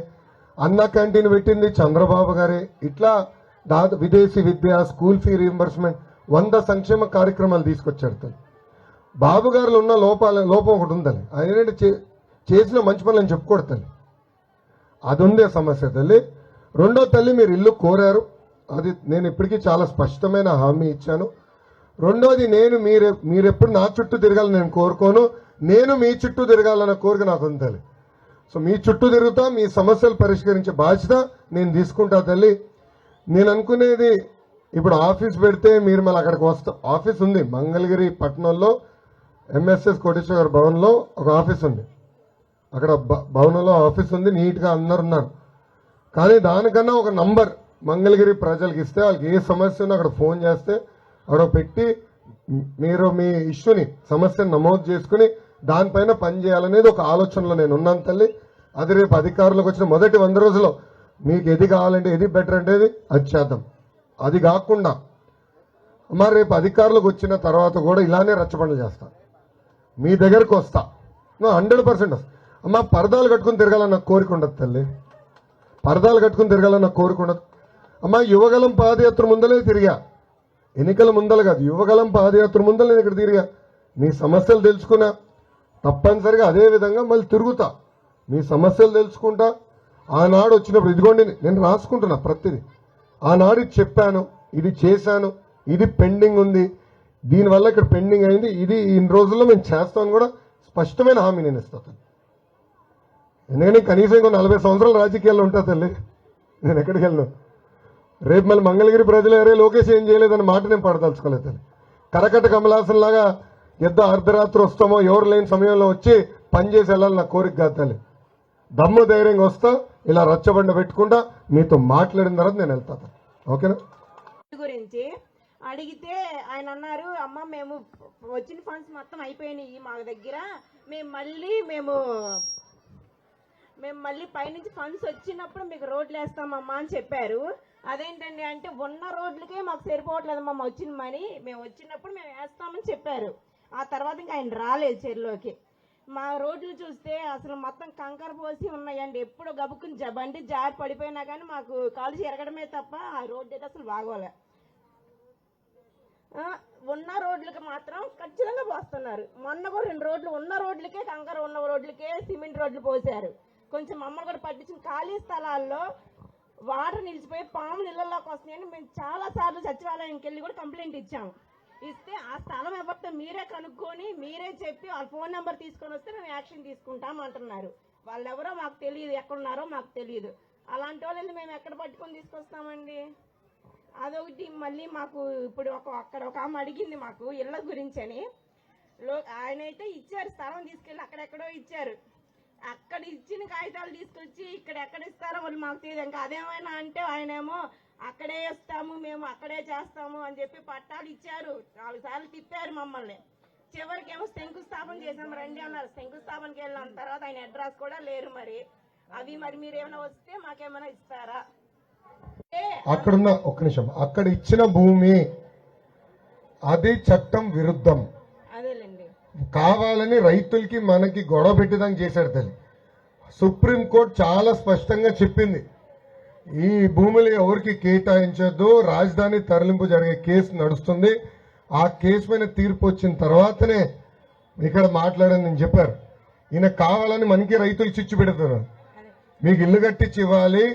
అన్న క్యాంటీన్ పెట్టింది చంద్రబాబు గారే. ఇట్లా విదేశీ విద్య, స్కూల్ ఫీ రీయింబర్స్మెంట్ 100 సంక్షేమ కార్యక్రమాలు తీసుకొచ్చారు తల్లి. బాబు గారిలో ఉన్న లోపం ఒకటి ఉందని, ఆయన చేసిన మంచి పనులు అని చెప్పుకోడు తల్లి, అది ఉందే సమస్య తల్లి. రెండో తల్లి, మీరు ఇల్లు కోరారు, అది నేను ఇప్పటికీ చాలా స్పష్టమైన హామీ ఇచ్చాను. రెండోది, మీరెప్పుడు నా చుట్టూ తిరగాలని నేను కోరుకోను, నేను మీ చుట్టూ తిరగాలన్న కోరిక నాకు ఉంది తల్లి. సో మీ చుట్టూ తిరుగుతా, మీ సమస్యలు పరిష్కరించే బాధ్యత నేను తీసుకుంటా తల్లి. నేను అనుకునేది, ఇప్పుడు ఆఫీస్ పెడితే మీరు మళ్ళీ అక్కడికి వస్తా. ఆఫీస్ ఉంది మంగళగిరి పట్టణంలో, ఎంఎస్ఎస్ కోటేశ్వర భవన్లో ఒక ఆఫీస్ ఉంది. అక్కడ భవనంలో ఆఫీస్ ఉంది, నీట్గా అందరు ఉన్నారు. కానీ దానికన్నా ఒక నంబర్ మంగళగిరి ప్రజలకు ఇస్తే, వాళ్ళకి ఏ సమస్య ఉన్నా అక్కడ ఫోన్ చేస్తే అక్కడ పెట్టి మీరు మీ ఇష్యూని, సమస్యను నమోదు చేసుకుని దానిపైన పనిచేయాలనేది ఒక ఆలోచనలో నేను ఉన్నాను తల్లి. అది రేపు అధికారులకు వచ్చిన మొదటి 100 రోజుల్లో మీకు ఏది కావాలంటే, ఏది బెటర్ అంటే అది చేద్దాం. అది కాకుండా మరి రేపు అధికారులకు వచ్చిన తర్వాత కూడా ఇలానే రచ్చబండలు చేస్తా, మీ దగ్గరకు వస్తా, 100% వస్తా. అమ్మ, పరదాలు కట్టుకుని తిరగాలన్న కోరిక ఉండదు తల్లి, పరదాలు కట్టుకుని తిరగాలన్న కోరిక ఉండదు. అమ్మ, యువగలం పాదయాత్ర ముందలే తిరిగా, ఎన్నికల ముందలు కాదు, యువగలం పాదయాత్ర ముందలు నేను ఇక్కడ తిరిగా, మీ సమస్యలు తెలుసుకున్నా. తప్పనిసరిగా అదే విధంగా మళ్ళీ తిరుగుతా, మీ సమస్యలు తెలుసుకుంటా. ఆనాడు వచ్చినప్పుడు ఇదిగోండి నేను రాసుకుంటున్నా ప్రతిదీ, ఆనాడు చెప్పాను, ఇది చేశాను, ఇది పెండింగ్ ఉంది, దీనివల్ల ఇక్కడ పెండింగ్ అయింది, ఇది ఇన్ని రోజుల్లో మేము చేస్తామని కూడా స్పష్టమైన హామీ నేను ఇస్తాను. ఎందుకంటే కనీసం ఇంకో 40 సంవత్సరాలు రాజకీయాల్లో ఉంటా తల్లి, నేను ఎక్కడికి వెళ్ళను. రేపు మళ్ళీ మంగళగిరి ప్రజలు ఎవరే లోకేష్ ఏం చేయలేదన్న మాట నేను పడదలుచుకోలేదు తల్లి. కరకట్ట కమలాసన్ లాగా ఎద్దో అర్ధరాత్రి వస్తామో ఎవరు లేని సమయంలో వచ్చి పనిచేసి వెళ్ళాలి నా కోరిక కాదు తల్లి. దమ్ము ధైర్యంగా వస్తా, ఇలా రచ్చబండ పెట్టుకుంటా, మీతో మాట్లాడిన తర్వాత నేను వెళ్తాను. ఓకేనా? గురించి అడిగితే ఆయన అన్నారు, అమ్మ మేము వచ్చిన ఫండ్స్ మొత్తం అయిపోయినాయి మా దగ్గర, మేము మళ్ళీ పైనుంచి ఫండ్స్ వచ్చినప్పుడు మీకు రోడ్లు వేస్తామమ్మా అని చెప్పారు. అదేంటండి అంటే ఉన్న రోడ్లకే మాకు సరిపోవట్లేదమ్మా వచ్చిన మనీ, మేము వచ్చినప్పుడు మేము వేస్తామని చెప్పారు. ఆ తర్వాత ఇంకా ఆయన రాలేదు చెరులోకి. మా రోడ్లు చూస్తే అసలు మొత్తం కంకర పోసి ఉన్నాయండి. ఎప్పుడు గబుక్కుని బండి జారి పడిపోయినా కానీ మాకు కాలు ఎరగడమే తప్ప ఆ రోడ్డు అయితే అసలు బాగోలే. ఉన్న రోడ్లకి మాత్రం ఖచ్చితంగా పోస్తున్నారు. మొన్న కూడా 2 రోడ్లు ఉన్న రోడ్లకే, కంకర ఉన్న రోడ్లకే సిమెంట్ రోడ్లు పోసారు. కొంచెం మమ్మల్ని కూడా పట్టించిన ఖాళీ స్థలాల్లో వాటర్ నిలిచిపోయి పాములు ఇళ్లలోకి వస్తున్నాయని మేము చాలా సార్లు సచివాలయంకి వెళ్ళి కూడా కంప్లైంట్ ఇచ్చాము. ఇస్తే ఆ స్థలం ఎవరితో మీరే కనుక్కొని మీరే చెప్పి వాళ్ళ ఫోన్ నెంబర్ తీసుకొని వస్తే మేము యాక్షన్ తీసుకుంటాం అంటున్నారు. వాళ్ళు ఎవరో మాకు తెలియదు, ఎక్కడున్నారో మాకు తెలియదు. అలాంటి వాళ్ళని మేము ఎక్కడ పట్టుకొని తీసుకొస్తామండి? అదొకటి. మళ్ళీ మాకు ఇప్పుడు అక్కడ ఒక ఆమె అడిగింది మాకు ఇళ్ళ గురించి అని. ఆయన అయితే ఇచ్చారు, స్థలం తీసుకెళ్ళి అక్కడెక్కడో ఇచ్చారు. అక్కడ ఇచ్చిన కాగితాలు తీసుకొచ్చి ఇక్కడ ఎక్కడ ఇస్తారో వాళ్ళు మాకు తెలియదు. ఇంకా అదేమైనా అంటే ఆయనేమో అక్కడే ఇస్తాము, మేము అక్కడే చేస్తాము అని చెప్పి పట్టాలు ఇచ్చారు. 4 సార్లు తిప్పారు మమ్మల్ని. చివరికేమో శంకుస్థాపన చేసాం రండి అన్నారు. శంకుస్థాపనకి వెళ్ళిన తర్వాత ఆయన అడ్రస్ కూడా లేరు. మరి అవి మీరు ఏమైనా వస్తే మాకేమైనా ఇస్తారా? అక్కడున్న ఒక్క నిమిషం, అక్కడ ఇచ్చిన భూమి అది చట్టం విరుద్ధం. అదేలేండి, కావాలని రైతులకి మనకి గొడవ పెట్టేదానికి చేశారు తల్లి. సుప్రీంకోర్టు చాలా స్పష్టంగా చెప్పింది, ఈ భూములు ఎవరికి కేటాయించొద్దు, రాజధాని తరలింపు జరిగే కేసు నడుస్తుంది. ఆ కేసు పైన తీర్పు వచ్చిన తర్వాతనే ఇక్కడ మాట్లాడని నేను చెప్పారు. ఈయన కావాలని మనకి రైతులు చిచ్చు పెడుతున్నారు. మీకు ఇల్లు కట్టించి ఇవ్వాలి,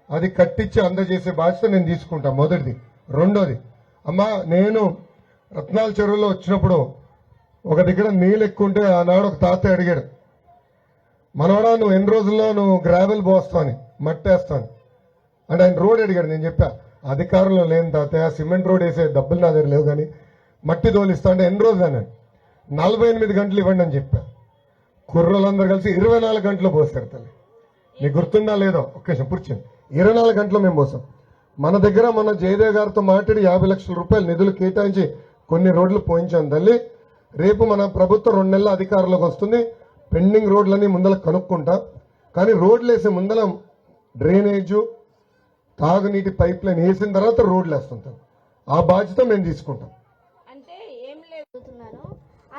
అది కట్టించి అందజేసే బాధ్యత నేను తీసుకుంటా. మొదటిది. రెండోది, అమ్మా నేను రత్నాల చెరువులో వచ్చినప్పుడు ఒక దగ్గర నీళ్ళు ఎక్కువ ఉంటే ఆనాడు ఒక తాతయ్య అడిగాడు, మనవడా నువ్వు ఎన్ని రోజుల్లో నువ్వు గ్రావెల్ పోస్తావని, మట్టేస్తాను అంటే ఆయన రోడ్ అడిగాడు. నేను చెప్పా అధికారంలో లేని తాతయ్య, సిమెంట్ రోడ్ వేసే డబ్బులు నా దగ్గర లేవు, కానీ మట్టి తోలిస్తా అంటే ఎన్ని రోజులు అన్నాడు. 48 గంటలు ఇవ్వండి అని చెప్పా. కుర్రలందరూ కలిసి 24 గంటలు పోసారు తల్లి. నీకు గుర్తుందా లేదో ఒక్క నిమిషం కూర్చొని. 24 గంటలు మేము పోసాం. మన దగ్గర మన జయదేవ్ గారితో మాట్లాడి 50 లక్షల రూపాయలు నిధులు కేటాయించి కొన్ని రోడ్లు పోయించాం తల్లి. రేపు మన ప్రభుత్వం 2 నెలల అధికారంలోకి వస్తుంది. పెండింగ్ రోడ్లన్నీ ముందర కనుక్కుంటాం. కానీ రోడ్లు వేసే ముందర డ్రైనేజు, తాగునీటి పైప్ లైన్ వేసిన తర్వాత రోడ్లు వేస్తుంటాం. ఆ బాధ్యత మేము తీసుకుంటాం. అంటే ఏం లేదు,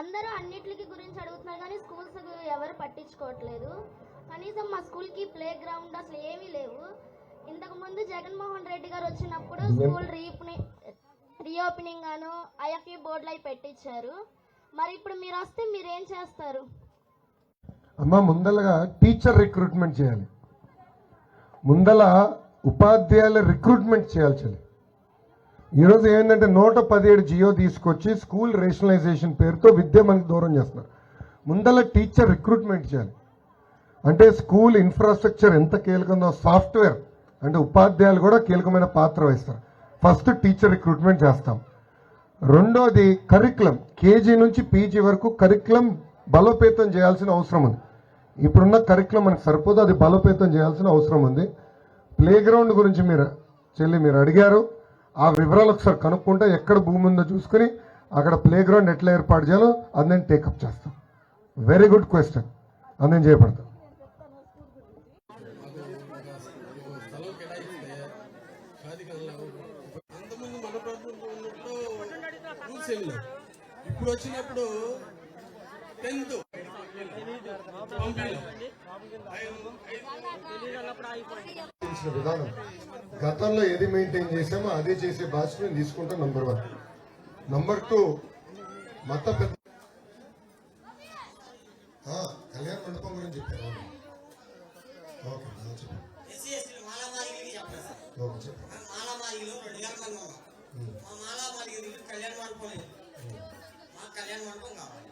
అందరూ అన్నిటికి గురించి అడుగుతున్నారు కానీ స్కూల్స్ ఎవరు పట్టించుకోవట్లేదు. కనీసం మా స్కూల్కి ప్లే గ్రౌండ్ అసలు ఏమీ లేవు. ఇంతకుముందు జగన్మోహన్ రెడ్డి గారు వచ్చినప్పుడు స్కూల్ రీఓపెనింగ్ అను ఐఎఫ్ఈ బోర్డులు అవి పెట్టించారు. మరి ఇప్పుడు మీరు వస్తే మీరేం చేస్తారు? అమ్మా ముందలగా టీచర్ రిక్రూట్మెంట్ చేయాలి, ముందల ఉపాధ్యాయుల రిక్రూట్మెంట్ చేయాల్సి. ఈరోజు ఏంటంటే 117 జియో తీసుకొచ్చి స్కూల్ రేషనలైజేషన్ పేరుతో విద్య మనకి దూరం చేస్తున్నారు. ముందల టీచర్ రిక్రూట్మెంట్ చేయాలి. అంటే స్కూల్ ఇన్ఫ్రాస్ట్రక్చర్ ఎంత కీలకందో, సాఫ్ట్వేర్ అంటే ఉపాధ్యాయులు కూడా కీలకమైన పాత్ర వహిస్తారు. ఫస్ట్ టీచర్ రిక్రూట్మెంట్ చేస్తాం. రెండోది కరికులం, కేజీ నుంచి పీజీ వరకు కరికులం బలోపేతం చేయాల్సిన అవసరం ఉంది. ఇప్పుడున్న కరికులం మనకు సరిపోదు, అది బలోపేతం చేయాల్సిన అవసరం ఉంది. ప్లే గ్రౌండ్ గురించి మీరు అడిగారు. ఆ వివరాలు ఒకసారి కనుక్కుంటే ఎక్కడ భూమి ఉందో చూసుకుని అక్కడ ప్లే గ్రౌండ్ ఎట్లా ఏర్పాటు చేయాలో అది నేను టేకప్ చేస్తాం. వెరీ గుడ్ క్వశ్చన్, అది నేను చేపడతాను. ఇప్పుడు వచ్చినప్పుడు 10th విధానం గతంలో ఏది మెయింటైన్ చేసామో అదే చేసే బాధ్యత నేను తీసుకుంటాం. నంబర్ 1. నంబర్ 2, మత పెద్ద కళ్యాణ మండపం గురించి చెప్పారు. ఓకే మా మాలామాలకి కళ్యాణ మండపం లేదు, మాకు కళ్యాణ మండపం కావాలి.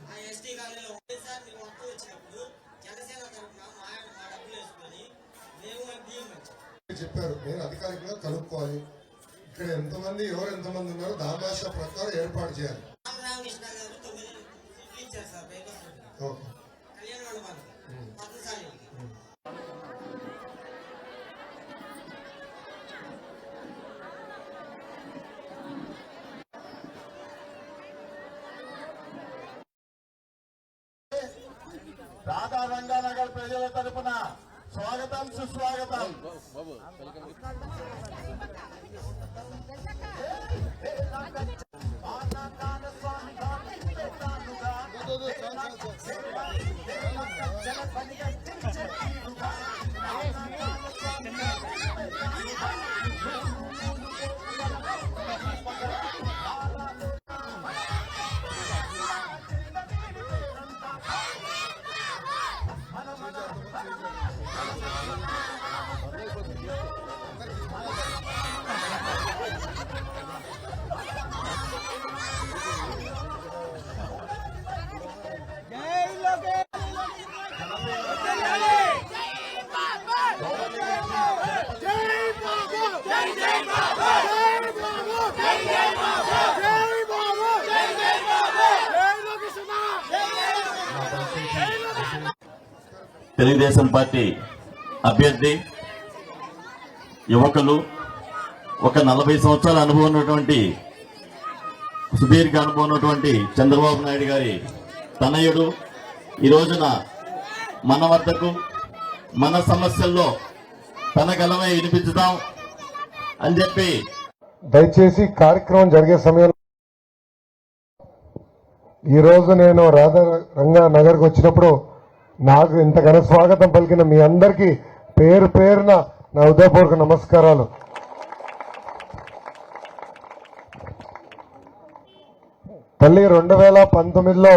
ఆ ఎస్టీ కాలనీలో సార్ మీరు మొత్తం వచ్చినప్పుడు జనసేన తరఫున మా డబ్బులు వేసుకొని మేము బియ్యం వచ్చాం చెప్పారు. నేను అధికారికంగా కనుక్కోవాలి, ఇక్కడ ఎంతమంది ఎవరు ఎంతమంది ఉన్నారో దామాషా ప్రకారం ఏర్పాటు చేయాలి. రామకృష్ణ గారు 9 సీట్లు ఇచ్చారు సార్ పేపర్స్ ఓకే. కళ్యాణ మండపానికి పద్మశాలికి. రాధా రంగానగర్ ప్రజల తరపున స్వాగతం సుస్వాగతం. తెలుగుదేశం పార్టీ అభ్యర్థి యువకులు, ఒక 40 సంవత్సరాల అనుభవం ఉన్నటువంటి, సుదీర్ఘ అనుభవం ఉన్నటువంటి చంద్రబాబు నాయుడు గారి తనయుడు ఈ రోజున మన వద్దకు మన సమస్యల్లో తన గలమై వినిపించుదాం అని చెప్పి దయచేసి కార్యక్రమం జరిగే సమయంలో ఈరోజు నేను రాధా రంగా నగర్కి వచ్చినప్పుడు నాకు ఇంత ఘన స్వాగతం పలికిన మీ అందరికీ పేరు పేరున నా హృదయపూర్వక నమస్కారాలు. తల్లి 2019లో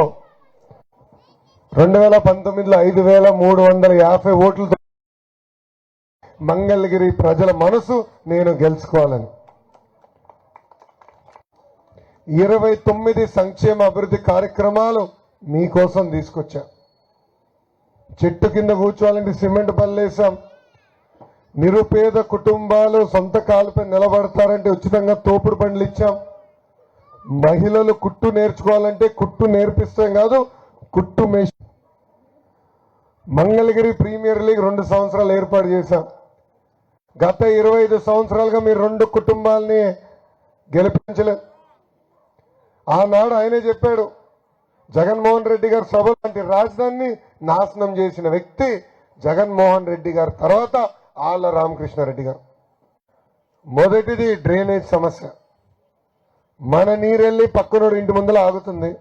5,350 ఓట్లతో మంగళగిరి ప్రజల మనసు నేను గెలుచుకోవాలని 29 సంక్షేమ అభివృద్ధి కార్యక్రమాలు మీకోసం తీసుకొచ్చా. చెట్టు కింద కూర్చోవాలంటే సిమెంట్ పల్లేసాం. నిరుపేద కుటుంబాలు సొంత కాలుపై నిలబడతారంటే ఉచితంగా తోపుడు బండ్లు ఇచ్చాం. మహిళలు కుట్టు నేర్చుకోవాలంటే కుట్టు నేర్పిస్తాం కాదు, కుట్టు మంగళగిరి ప్రీమియర్ లీగ్ 2 సంవత్సరాలు ఏర్పాటు చేశాం. గత 25 సంవత్సరాలుగా మీరు 2 కుటుంబాలని గెలిపించలేదు. ఆనాడు ఆయనే చెప్పాడు, జగన్మోహన్ రెడ్డి గారు సభ లాంటి రాజధానిని నాశనం చేసిన వ్యక్తి జగన్మోహన్ రెడ్డి గారు, తర్వాత ఆళ్ల రామకృష్ణారెడ్డి గారు. మొదటిది డ్రైనేజ్ సమస్య. మన నీరెళ్ళి పక్కనోడు ఇంటి ముందర ఆగుతుంది,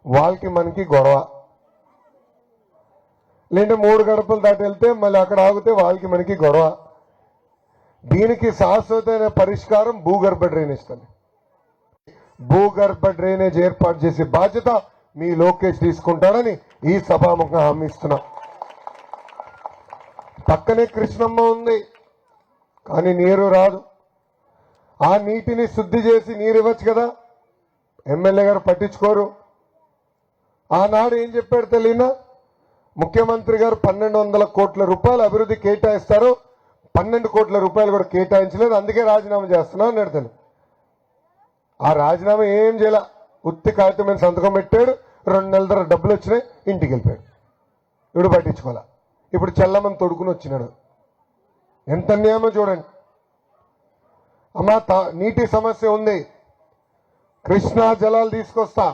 వాళ్ళకి మనకి గొడవ. లేదంటే 3 గడపలు దాటి వెళ్తే మళ్ళీ అక్కడ ఆగితే వాళ్ళకి మనకి గొడవ. దీనికి శాశ్వతమైన పరిష్కారం భూగర్భ డ్రైనేజ్. భూగర్భ డ్రైనేజ్ ఏర్పాటు చేసే బాధ్యత మీ లోకేష్ తీసుకుంటాడని ఈ సభాముఖంగా హామీ ఇస్తున్నా. పక్కనే కృష్ణమ్మ ఉంది, కానీ నీరు రాదు. ఆ నీటిని శుద్ధి చేసి నీరు ఇవ్వచ్చు కదా, ఎమ్మెల్యే గారు పట్టించుకోరు. ఆనాడు ఏం చెప్పాడు తెలియనా, ముఖ్యమంత్రి గారు 1,200 కోట్ల రూపాయలు అభివృద్ధి కేటాయిస్తారు, 12 కోట్ల రూపాయలు కూడా కేటాయించలేదు, అందుకే రాజీనామా చేస్తున్నా అన్నాడు. తను ఆ రాజీనామా ఏం చేయాల, ఉత్తి కాగితమైన సంతకం పెట్టాడు. 2 నెలల తర్వాత డబ్బులు వచ్చినాయి, ఇంటికి వెళ్ళిపోయాడు. ఇప్పుడు పట్టించుకోవాలా. ఇప్పుడు చెల్లమని తొడుకుని వచ్చినాడు. ఎంత అన్యాయమో చూడండి. అమ్మా, నీటి సమస్య ఉంది, కృష్ణా జలాలు తీసుకొస్తా,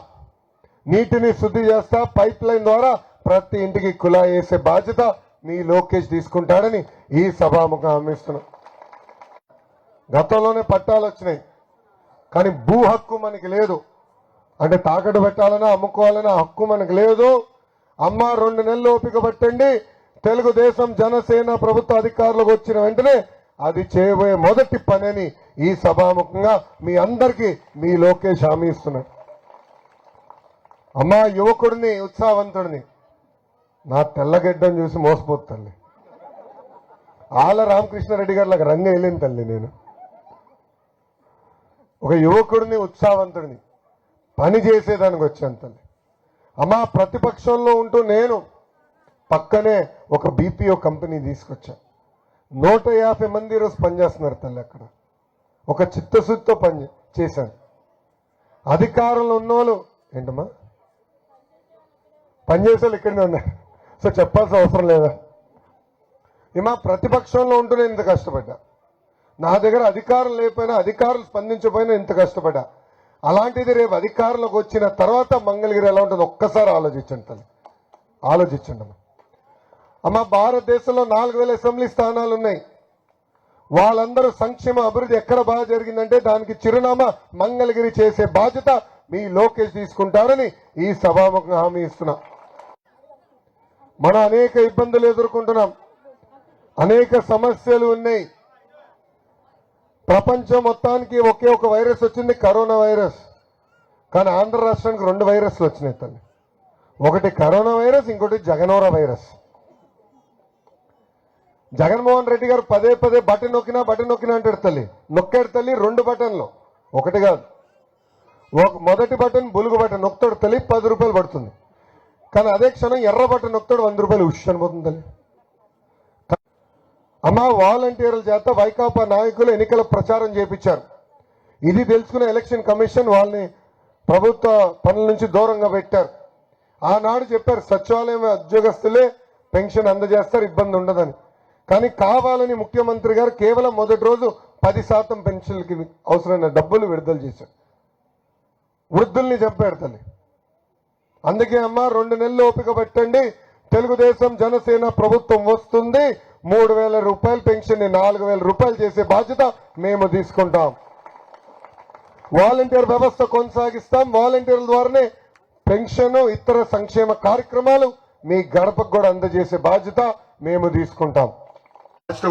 నీటిని శుద్ధి చేస్తా, పైప్ లైన్ ద్వారా ప్రతి ఇంటికి కుళాయి వేసే బాధ్యత మీ లోకేష్ తీసుకుంటాడని ఈ సభాముఖం హామీస్తున్నా. గతంలోనే పట్టాలు వచ్చినాయి, కానీ భూ హక్కు మనకి లేదు. అంటే తాకట్టు పెట్టాలన్నా అమ్ముకోవాలన్నా హక్కు మనకు లేదు. అమ్మ 2 నెలలు ఓపిక పట్టండి. తెలుగుదేశం జనసేన ప్రభుత్వ అధికారులకు వచ్చిన వెంటనే అది చేయబోయే మొదటి పని అని ఈ సభాముఖంగా మీ అందరికీ మీ లోకేష్ హామీ ఇస్తున్నాడు. అమ్మా, యువకుడిని, ఉత్సాహవంతుడిని, నా తెల్లగడ్డం చూసి మోసపోతు తల్లి. ఆళ్ల రామకృష్ణారెడ్డి గారు నాకు రంగ వెళ్ళింది తల్లి. నేను ఒక యువకుడిని, ఉత్సాహవంతుడిని, పని చేసేదానికి వచ్చాను తల్లి. అమ్మా, ప్రతిపక్షంలో ఉంటూ నేను పక్కనే ఒక బీపీఓ కంపెనీ తీసుకొచ్చా. 150 మంది ఈరోజు పనిచేస్తున్నారు తల్లి. అక్కడ ఒక చిత్తశుద్ధితో పని చేశాను. అధికారంలో ఉన్నోళ్ళు ఏంటమ్మా పనిచేసేవాళ్ళు ఇక్కడనే ఉన్నారు, సో చెప్పాల్సిన అవసరం లేదా? ఏమా, ప్రతిపక్షంలో ఉంటూ నేను ఇంత కష్టపడ్డా. నా దగ్గర అధికారం లేకపోయినా, అధికారులు స్పందించకపోయినా ఇంత కష్టపడ్డా. అలాంటిది రేపు అధికారంలోకి వచ్చిన తర్వాత మంగళగిరి ఎలా ఉంటుంది ఒక్కసారి ఆలోచించండి తల్లి, ఆలోచించండి అమ్మా. అమ్మ, భారతదేశంలో 4000 అసెంబ్లీ స్థానాలు ఉన్నాయి. వాళ్ళందరూ సంక్షేమ అభివృద్ధి ఎక్కడ బాగా జరిగిందంటే దానికి చిరునామా మంగళగిరి చేసే బాధ్యత మీ లోకేష్ తీసుకుంటారని ఈ సభాముఖంగా హామీ ఇస్తున్నా. మనం అనేక ఇబ్బందులు ఎదుర్కొంటున్నాం, అనేక సమస్యలు ఉన్నాయి. ప్రపంచం మొత్తానికి ఒకే ఒక వైరస్ వచ్చింది, కరోనా వైరస్. కానీ ఆంధ్ర రాష్ట్రానికి 2 వైరస్లు వచ్చినాయి తల్లి. ఒకటి కరోనా వైరస్, ఇంకోటి జగనోరా వైరస్. జగన్మోహన్ రెడ్డి గారు పదే పదే బటన్ నొక్కినా అంటాడు తల్లి. నొక్కాడు తల్లి 2 బటన్లు, ఒకటి కాదు. మొదటి బటన్ బులుగు బటన్ నొక్కుతాడు తల్లి, 10 రూపాయలు పడుతుంది. కానీ అదే క్షణం ఎర్ర బటన్ నొక్కుతాడు, 100 రూపాయలు ఉష్ అనిపోతుంది తల్లి. అమ్మా, వాలంటీర్ల చేత వైకాపా నాయకులు ఎన్నికల ప్రచారం చేపించారు. ఇది తెలుసుకునే ఎలక్షన్ కమిషన్ వాళ్ళని ప్రభుత్వ పనుల నుంచి దూరంగా పెట్టారు. ఆనాడు చెప్పారు సచివాలయం ఉద్యోగస్తులే పెన్షన్ అందజేస్తారు, ఇబ్బంది ఉండదని. కానీ కావాలని ముఖ్యమంత్రి గారు కేవలం మొదటి రోజు 10% పెన్షన్లకి అవసరమైన డబ్బులు విడుదల చేశారు. వృద్ధుల్ని చెప్పారు తల్లి. అందుకే అమ్మ, 2 నెలలు ఓపిక పెట్టండి. తెలుగుదేశం జనసేన ప్రభుత్వం వస్తుంది. 3000 రూపాయల పెన్షన్ ని 4000 రూపాయలు చేసే బాధ్యత మేము తీసుకుంటాం. వాలంటీర్ వ్యవస్థ కొనసాగిస్తాం. వాలంటీర్ల ద్వారానే పెన్షన్, ఇతర సంక్షేమ కార్యక్రమాలు మీ గడపకు కూడా అందజేసే బాధ్యత మేము తీసుకుంటాం.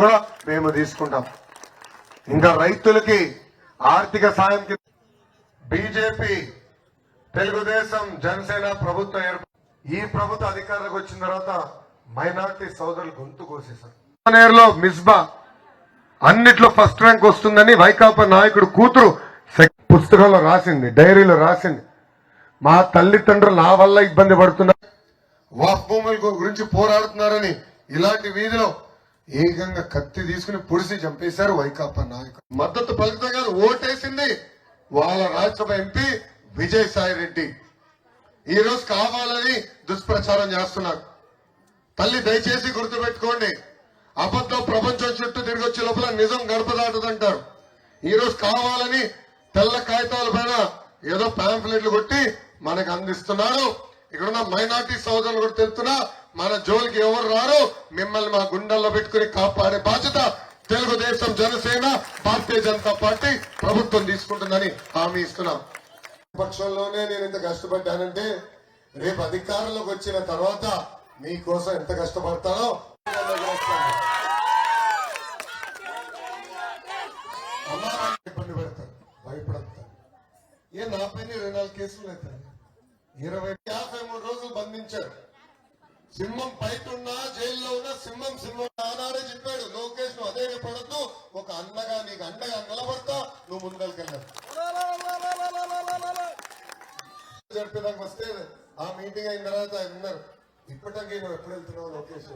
కూడా మేము తీసుకుంటాం. ఇంకా రైతులకి ఆర్థిక సాయం బీజేపీ, తెలుగుదేశం, జనసేన ప్రభుత్వం ఈ ప్రభుత్వ అధికారంలోకి వచ్చిన తర్వాత మైనార్టీ సోదరులు గొంతు కోసేశారు. మిస్బా అన్నిట్లో ఫస్ట్ ర్యాంక్ వస్తుందని వైకాపా నాయకుడు కూతురు పుస్తకంలో రాసింది, డైరీలో రాసింది. మా తల్లిదండ్రులు నా వల్ల ఇబ్బంది పడుతున్నారు, వాక్ భూముల గురించి పోరాడుతున్నారని ఇలాంటి వీధిలో ఏకంగా కత్తి తీసుకుని పొడిసి చంపేశారు వైకాపా నాయకుడు. మద్దతు పలుకుతా కాదు, ఓటేసింది వాళ్ళ రాజ్యసభ ఎంపీ విజయసాయి రెడ్డి. ఈ రోజు కావాలని దుష్ప్రచారం చేస్తున్నారు. తల్లి, దయచేసి గుర్తుపెట్టుకోండి, అబద్ధం ప్రపంచం చుట్టూ తిరిగి వచ్చే లోపల నిజం గడప దాటుదంటారు. ఈ రోజు కావాలని తెల్ల కాగితాల పైన ఏదో ప్యాంప్లెట్లు కొట్టి మనకు అందిస్తున్నారు. ఇక్కడున్న మైనార్టీ సోదరులు కూడా తెలుస్తున్నా, మన జోలికి ఎవరు రారు, మిమ్మల్ని మా గుండెల్లో పెట్టుకుని కాపాడే బాధ్యత తెలుగుదేశం, జనసేన, భారతీయ జనతా పార్టీ ప్రభుత్వం తీసుకుంటుందని హామీ ఇస్తున్నాం. పక్షంలోనే నేను ఇంత కష్టపడ్డానంటే రేపు అధికారంలోకి వచ్చిన తర్వాత మీకోసం ఎంత కష్టపడతానో ఇబ్బంది పెడతారు, భయపడతారు. నా పైన 24 కేసులు అవుతాయి. 53 రోజులు బంధించారు. సింహం బయట ఉన్నా, జైల్లో ఉన్నా సింహం ఆనాడే చెప్పాడు లోకేష్, నువ్వు అదే పడద్దు, ఒక అన్నగా నీకు అండగా నిలబడతా, నువ్వు ముందరికెళ్ళావు. జరిపేదానికి వస్తే ఆ మీటింగ్ అయిన తర్వాత ఆయన ఉన్నారు, ఇప్పటికీ నువ్వు ఎప్పుడు వెళ్తున్నావు లోకేష్?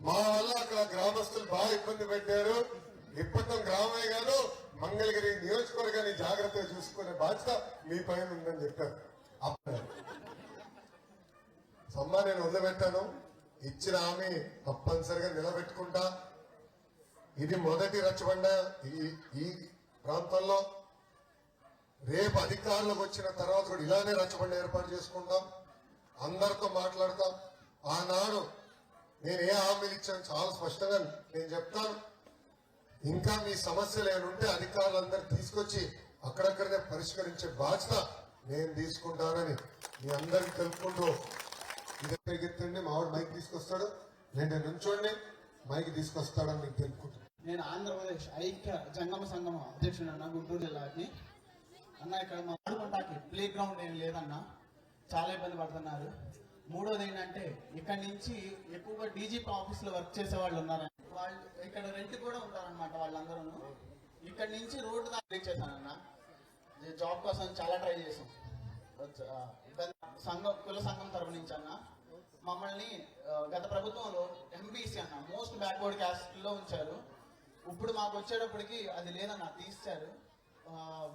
మా వల్ల అక్కడ గ్రామస్తులు బాగా ఇబ్బంది పెట్టారు. ఇప్పటి గ్రామయ్య గారు మంగళగిరి నియోజకవర్గాన్ని జాగ్రత్తగా చూసుకునే బాధ్యత మీ పైన ఉందని చెప్పారు. సమ్మా, నేను వదిలిపెట్టాను, ఇచ్చిన హామీ తప్పనిసరిగా నిలబెట్టుకుంటా. ఇది మొదటి రచ్చబండ ఈ ప్రాంతంలో. రేపు అధికారులకు వచ్చిన తర్వాత కూడా ఇలానే రచ్చబండ ఏర్పాటు చేసుకుంటాం, అందరితో మాట్లాడతాం. ఆనాడు నేను ఏ హామీలు ఇచ్చాను చాలా స్పష్టంగా నేను చెప్తాను. ఇంకా మీ సమస్యలు ఏమంటే అధికారులందరూ తీసుకొచ్చి అక్కడక్కడనే పరిష్కరించే బాధ్యత నేను తీసుకుంటానని మీ అందరికి తెలుపుకుంటూ, ఇదే మావాడు మైక్ తీసుకొస్తాడు, నేను నుంచోండి, మైక్ తీసుకొస్తాడని మీకు తెలుపుకుంటాను. నేను ఆంధ్రప్రదేశ్ ఐక్య జంగమ సంఘం అధ్యక్షుడు అన్న, గుంటూరు జిల్లాకి. అన్న, ఇక్కడ మా ఆడుకుంటాకి ప్లే గ్రౌండ్ ఏం లేదన్న, చాలా ఇబ్బంది పడుతున్నారు. మూడోది ఏంటంటే ఇక్కడ నుంచి ఎక్కువగా డీజీపీ ఆఫీస్ లో వర్క్ చేసే వాళ్ళు ఉన్నారని, వాళ్ళు ఇక్కడ రెంట్ కూడా ఉంటారనమాట. వాళ్ళందరూ ఇక్కడ నుంచి రోడ్డు దాకా చేశానన్న. జాబ్ కోసం చాలా ట్రై చేసాం. కుల సంఘం తరపు నుంచి అన్న మమ్మల్ని గత ప్రభుత్వంలో ఎంబీసీ అన్న మోస్ట్ బ్యాక్వర్డ్ క్యాస్ట్ లో ఉంచారు. ఇప్పుడు మాకు వచ్చేటప్పటికి అది లేదన్న, తీశారు.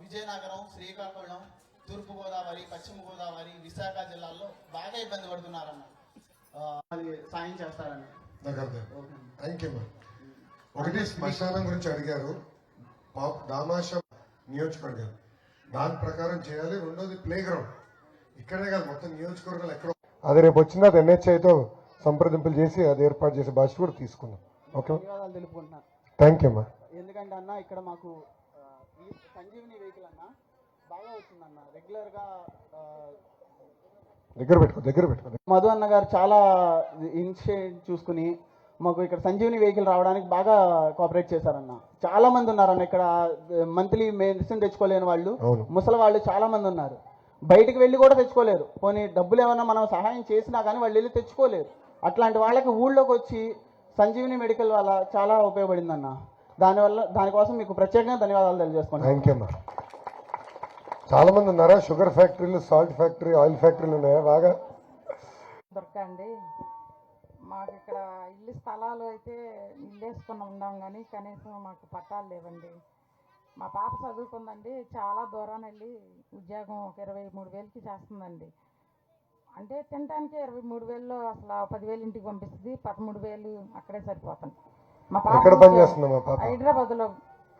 విజయనగరం, శ్రీకాకుళం, తూర్పు గోదావరి, పశ్చిమ గోదావరి, విశాఖ జిల్లాల్లో బాగా ఇబ్బంది పడుతున్నారన్న. అది సాయం చేస్తారన్న. Thank you. ఒకటి శ్మశానం గురించి అడిగారు, దామాష నియోజకవర్గం దాని ప్రకారం చేయాలి. రెండోది ప్లే గ్రౌండ్ ఇక్కడే కాదు మొత్తం నియోజకవర్గాలు ఎక్కడ అది రేపు వచ్చిన NHIతో సంప్రదింపులు చేసి అది ఏర్పాటు చేసే బాధ్యత కూడా తీసుకుందాం. ఓకే, ధన్యవాదాలు తెలుపుకుంటున్నాను. థ్యాంక్ యూ అమ్మా. ఎందుకంటే అన్న ఇక్కడ మాకు సంజీవిని వెహికల్ అన్న బాగా వచ్చిందన్న. రెగ్యులర్గా దగ్గర పెట్టుకో. మధు అన్న గారు చాలా ఇనిషియేటివ్ చూసుకుని మాకు ఇక్కడ సంజీవిని వెహికల్ రావడానికి బాగా కోఆపరేట్ చేశారన్న. చాలా మంది ఉన్నారన్న ఇక్కడ మంత్లీ మెడిసిన్ తెచ్చుకోలేని వాళ్ళు, ముసలి వాళ్ళు చాలా మంది ఉన్నారు. బయటికి వెళ్ళి కూడా తెచ్చుకోలేరు. పోనీ డబ్బులు ఏమన్నా మనం సహాయం చేసినా కానీ వాళ్ళు వెళ్ళి తెచ్చుకోలేరు. అట్లాంటి వాళ్ళకి ఊళ్ళోకి వచ్చి సంజీవిని మెడికల్ వల్ల చాలా ఉపయోగపడిందన్న. దానికోసం మీకు ప్రత్యేకంగా ధన్యవాదాలు తెలియజేసుకున్నాను. థ్యాంక్ యూ అమ్మా. చాలా మంది ఉన్నారా? షుగర్ ఫ్యాక్టరీలు, సాల్ట్ ఫ్యాక్టరీ, ఆయిల్ ఫ్యాక్టరీలు ఉన్నాయా? బాగా దొరకండి. మాకు ఇక్కడ ఇల్లు స్థలాలు అయితే ఇల్లు వేసుకుని ఉన్నాం కానీ కనీసం మాకు పట్టాలు లేవండి. మా పాప చదువుకుందండి, చాలా దూరం వెళ్ళి ఉద్యోగం ఒక 23,000కి చేస్తుందండి. అంటే తినడానికి 23,000లో అసలు 10,000 ఇంటికి పంపిస్తుంది, 13,000 అక్కడే సరిపోతుంది. మా పాప ఎక్కడ పని చేస్తుందా మా పాప? హైదరాబాద్లో.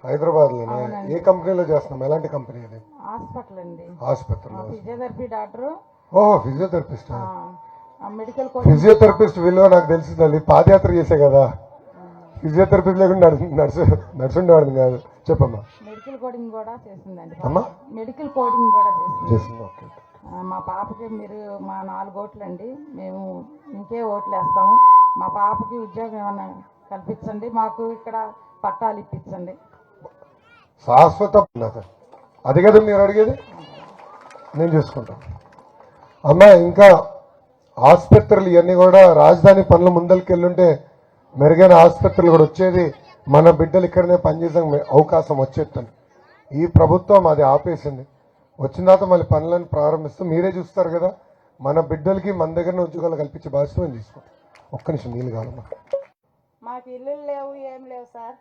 హైదరాబాద్లో ఏ కంపెనీలో చేస్తున్నాం? ఎలాంటి కంపెనీ అది? హాస్పిటల్ అండి. Hospital physiotherapy doctor. ఓహో, ఫిజియోథెరపిస్ట్. మెడికల్ ఫిజియోథెరపిస్ట్ విలువ నాకు తెలిసిందండి. పాదయాత్ర చేసే కదా, ఫిజియోథెరపిస్ట్ లేకుండా నడుచుండేవాడిని కాదు. చెప్పమ్మా. మెడికల్ కోడింగ్ కూడా చేసిందండి. అమ్మా మెడికల్ కోడింగ్ కూడా చేసింది. ఓకే. మా పాపకి మీరు మా 4 ఓట్లు అండి, మేము ఇంకే ఓట్లు వేస్తాము. మా పాపకి ఉద్యోగం ఏమైనా కల్పించండి, మాకు ఇక్కడ పట్టాలు ఇప్పించండి. శాశ్వత అది కదా మీరు అడిగేది, నేను చూసుకుంటాను. అమ్మా ఇంకా ఆసుపత్రులు ఇవన్నీ కూడా రాజధాని పనులు ముందరికెళ్ళుంటే మెరుగైన ఆసుపత్రులు కూడా వచ్చేది. మన బిడ్డలు ఇక్కడనే పనిచేసే అవకాశం వచ్చేటండి. ఈ ప్రభుత్వం అది ఆపేసింది. వచ్చిన తర్వాత మళ్ళీ పనులను ప్రారంభిస్తూ మీరే చూస్తారు కదా, మన బిడ్డలకి మన దగ్గరనే ఉద్యోగాలు కల్పించే బాధ్యత మేము తీసుకుంటాం. ఒక్క నిమిషం నీళ్ళు కావాలమ్మా. మాకు ఇల్లు లేవు, ఏం లేవు సార్.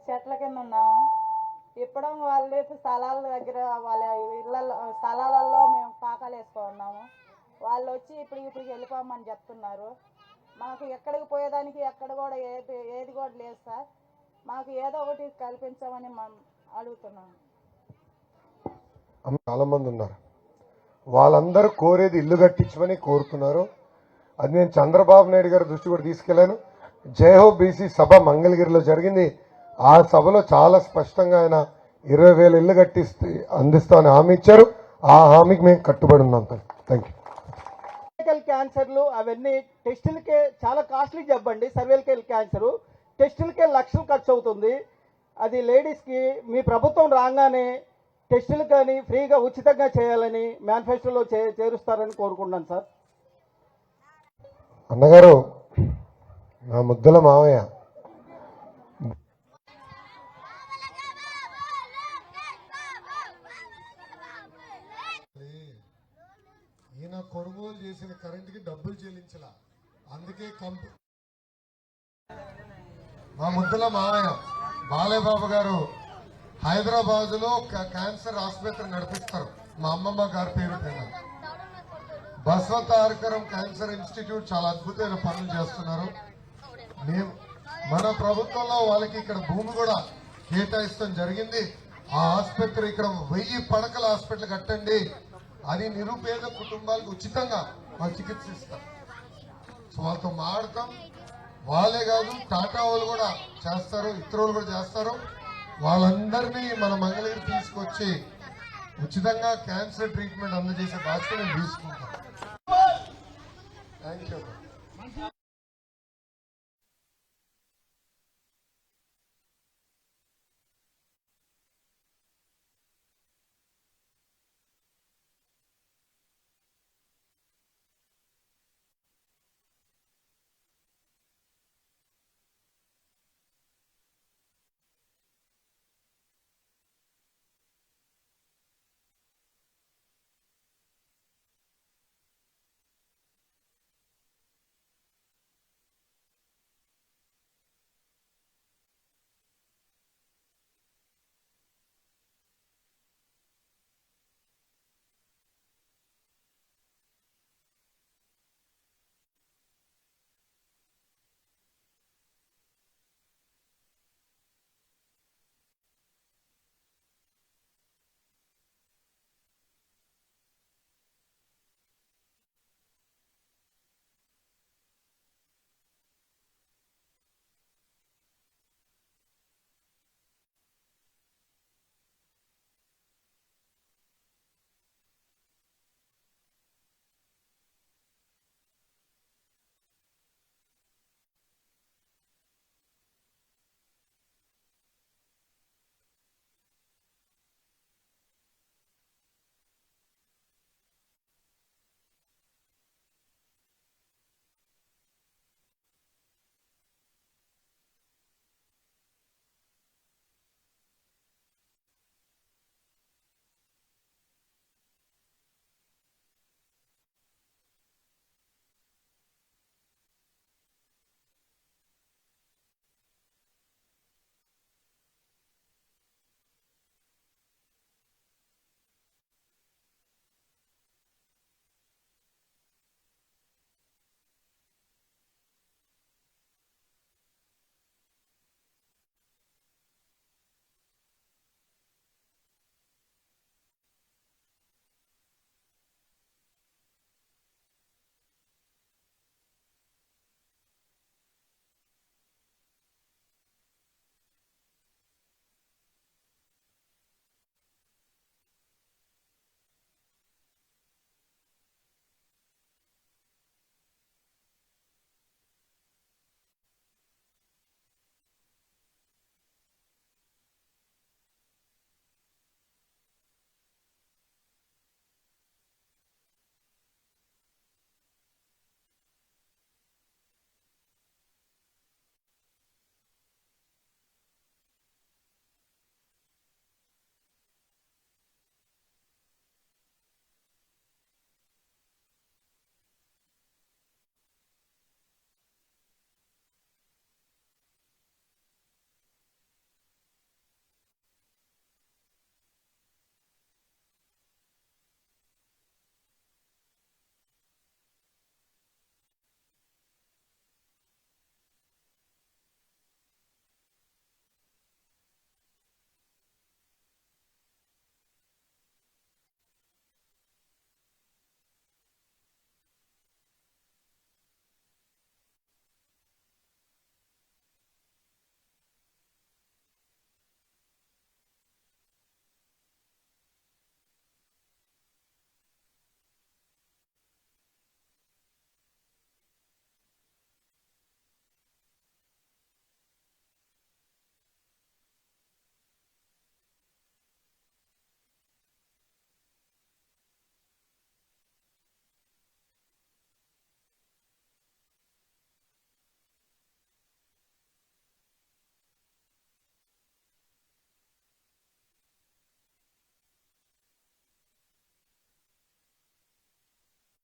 చెట్ల కింద ఉన్నాము. ఇప్పడం వాళ్ళ స్థలాల దగ్గర వాళ్ళ ఇళ్ళల్లో స్థలాలలో మేము పాకాలు వేసుకున్నాము. వాళ్ళు వచ్చి ఇప్పటికి వెళ్ళిపోమని చెప్తున్నారు. మాకు ఎక్కడికి పోయేదానికి ఎక్కడ కూడా ఏది కూడా లేదు సార్. మాకు ఏదో ఒకటి కల్పించమని అడుగుతున్నాము. చాలా మంది ఉన్నారు, వాళ్ళందరూ కోరేది ఇల్లు కట్టించమని కోరుతున్నారు. అది నేను చంద్రబాబు నాయుడు గారి దృష్టి కూడా తీసుకెళ్లాను. జయహో బీసీ సభ మంగళగిరిలో జరిగింది. ఆ సభలో చాలా స్పష్టంగా ఆయన 20,000 ఇల్లు అందిస్తామని హామీ ఇచ్చారు. ఆ హామీకి మేము కట్టుబడి ఉన్నాం. Thank you. క్యాన్సర్లు అవన్నీ టెస్టులకే చాలా కాస్ట్లీ జబ్బండి. సర్వైకల్ క్యాన్సరు టెస్టులకే లక్షలు ఖర్చు అవుతుంది. అది లేడీస్కి మీ ప్రభుత్వం రాగానే టెస్టులు కానీ ఫ్రీగా ఉచితంగా చేయాలని మేనిఫెస్టోలో చేరుస్తారని కోరుకుంటున్నాను సార్. అన్నగారు, నా ముద్దల మావయ్య ఈయన కొనుగోలు చేసిన కరెంటుకి డబ్బులు చెల్లించలా, అందుకే మా ముద్దల మావయ్య బాలయ్య బాబు గారు హైదరాబాద్ లో క్యాన్సర్ ఆసుపత్రి నడిపిస్తారు. మా అమ్మమ్మ గారి పేరు పైన బసవతారకరం క్యాన్సర్ ఇన్స్టిట్యూట్ చాలా అద్భుతమైన పనులు చేస్తున్నారు. మన ప్రభుత్వంలో వాళ్ళకి ఇక్కడ భూమి కూడా కేటాయిస్తాం జరిగింది. ఆ ఆసుపత్రి ఇక్కడ 1000 పడకల హాస్పిటల్ కట్టండి, అది నిరుపేద కుటుంబాలకు ఉచితంగా వాళ్ళు చికిత్స ఇస్తారు. సో వాళ్ళతో మాడతాం. వాళ్ళే కాదు, టాటా వాళ్ళు కూడా చేస్తారు, ఇతరులు కూడా చేస్తారు. వాళ్ళందరినీ మన మంగళగిరి తీసుకొచ్చి ఉచితంగా క్యాన్సర్ ట్రీట్మెంట్ అందజేసే బాధ్యత నేను తీసుకుంటాను. Thank you.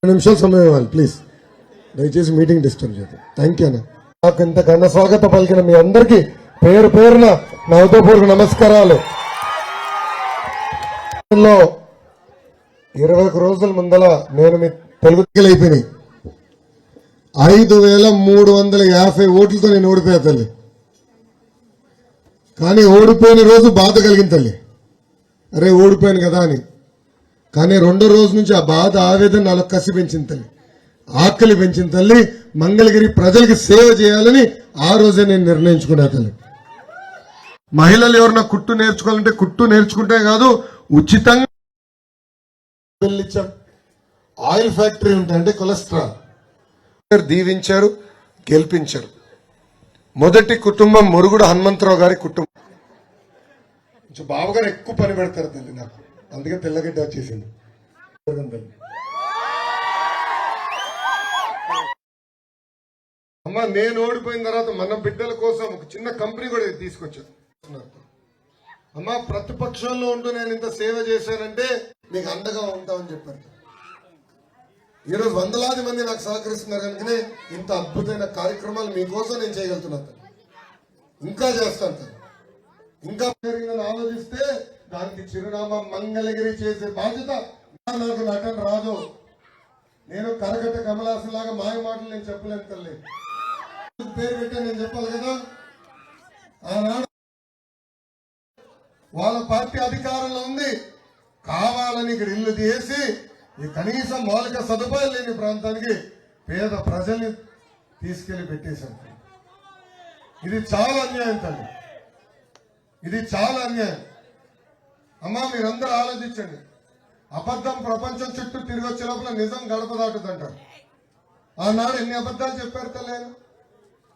2 నిమిషాలు సమయం ఇవ్వాలి ప్లీజ్. దయచేసి మీటింగ్ డిస్టర్బ్ చేద్దాం. థ్యాంక్ యూ అన్న. నాకు ఇంతకన్నా స్వాగతం పలికిన మీ అందరికీ పేరు పేరున నా ఉదయపూర్వక నమస్కారాలు. 21 రోజుల ముందల నేను మీ తెలుగు అయిపోయినాయి. 5350 ఓట్లతో నేను ఓడిపోయా తల్లి. కానీ ఓడిపోయిన రోజు బాధ కలిగింది తల్లి, అరే ఓడిపోయాను కదా అని. కానీ రెండో రోజు నుంచి ఆ బాధ ఆవేదన నాలో కసి పెంచింది తల్లి, ఆకలి పెంచింది తల్లి. మంగళగిరి ప్రజలకి సేవ చేయాలని ఆ రోజే నేను నిర్ణయించుకున్నా తల్లి. మహిళలు ఎవరన్నా కుట్టు నేర్చుకోవాలంటే కుట్టు నేర్చుకుంటే కాదు, ఉచితంగా ఇచ్చాం. ఆయిల్ ఫ్యాక్టరీ ఉంటాయంటే కొలెస్ట్రాల్ దీవించారు, గెలిపించారు. మొదటి కుటుంబం మురుగుడు హనుమంతరావు గారి కుటుంబం. బాబుగారు ఎక్కువ పని పెడతారు తల్లి నాకు, అందుకే తెల్లగడ్డ వచ్చేసింది. అమ్మ నేను ఓడిపోయిన తర్వాత మన బిడ్డల కోసం ఒక చిన్న కంపెనీ కూడా తీసుకొచ్చాను. అమ్మ ప్రతిపక్షంలో ఉంటూ నేను ఇంత సేవ చేశానంటే మీకు అండగా ఉంటామని చెప్పారు. ఈరోజు వందలాది మంది నాకు సహకరిస్తున్నారు కనుకనే ఇంత అద్భుతమైన కార్యక్రమాలు మీకోసం నేను చేయగలుగుతున్నాను. ఇంకా చేస్తాను. ఇంకా జరిగిందని ఆలోచిస్తే దానికి చిరునామా మంగళగిరి చేసే బాధ్యత. నాకు నటన రాదు, నేను కరకట్ట కమలాసన్ లాగా మాయ మాటలు నేను చెప్పలేను తల్లి. పేరు పెట్టా నేను చెప్పాలి కదా. ఆనాడు వాళ్ళ పార్టీ అధికారంలో ఉంది, కావాలని ఇక్కడ ఇల్లు తీసి ఈ కనీసం మౌలిక సదుపాయాలు లేని ప్రాంతానికి పేద ప్రజల్ని తీసుకెళ్లి పెట్టేశారు. ఇది చాలా అన్యాయం తల్లి, ఇది చాలా అన్యాయం. అమ్మా మీరందరూ ఆలోచించండి. అబద్ధం ప్రపంచం చుట్టూ తిరిగి వచ్చే లోపల నిజం గడప దాటుదంటారు. ఆనాడు ఎన్ని అబద్ధాలు చెప్పారు తల్లి,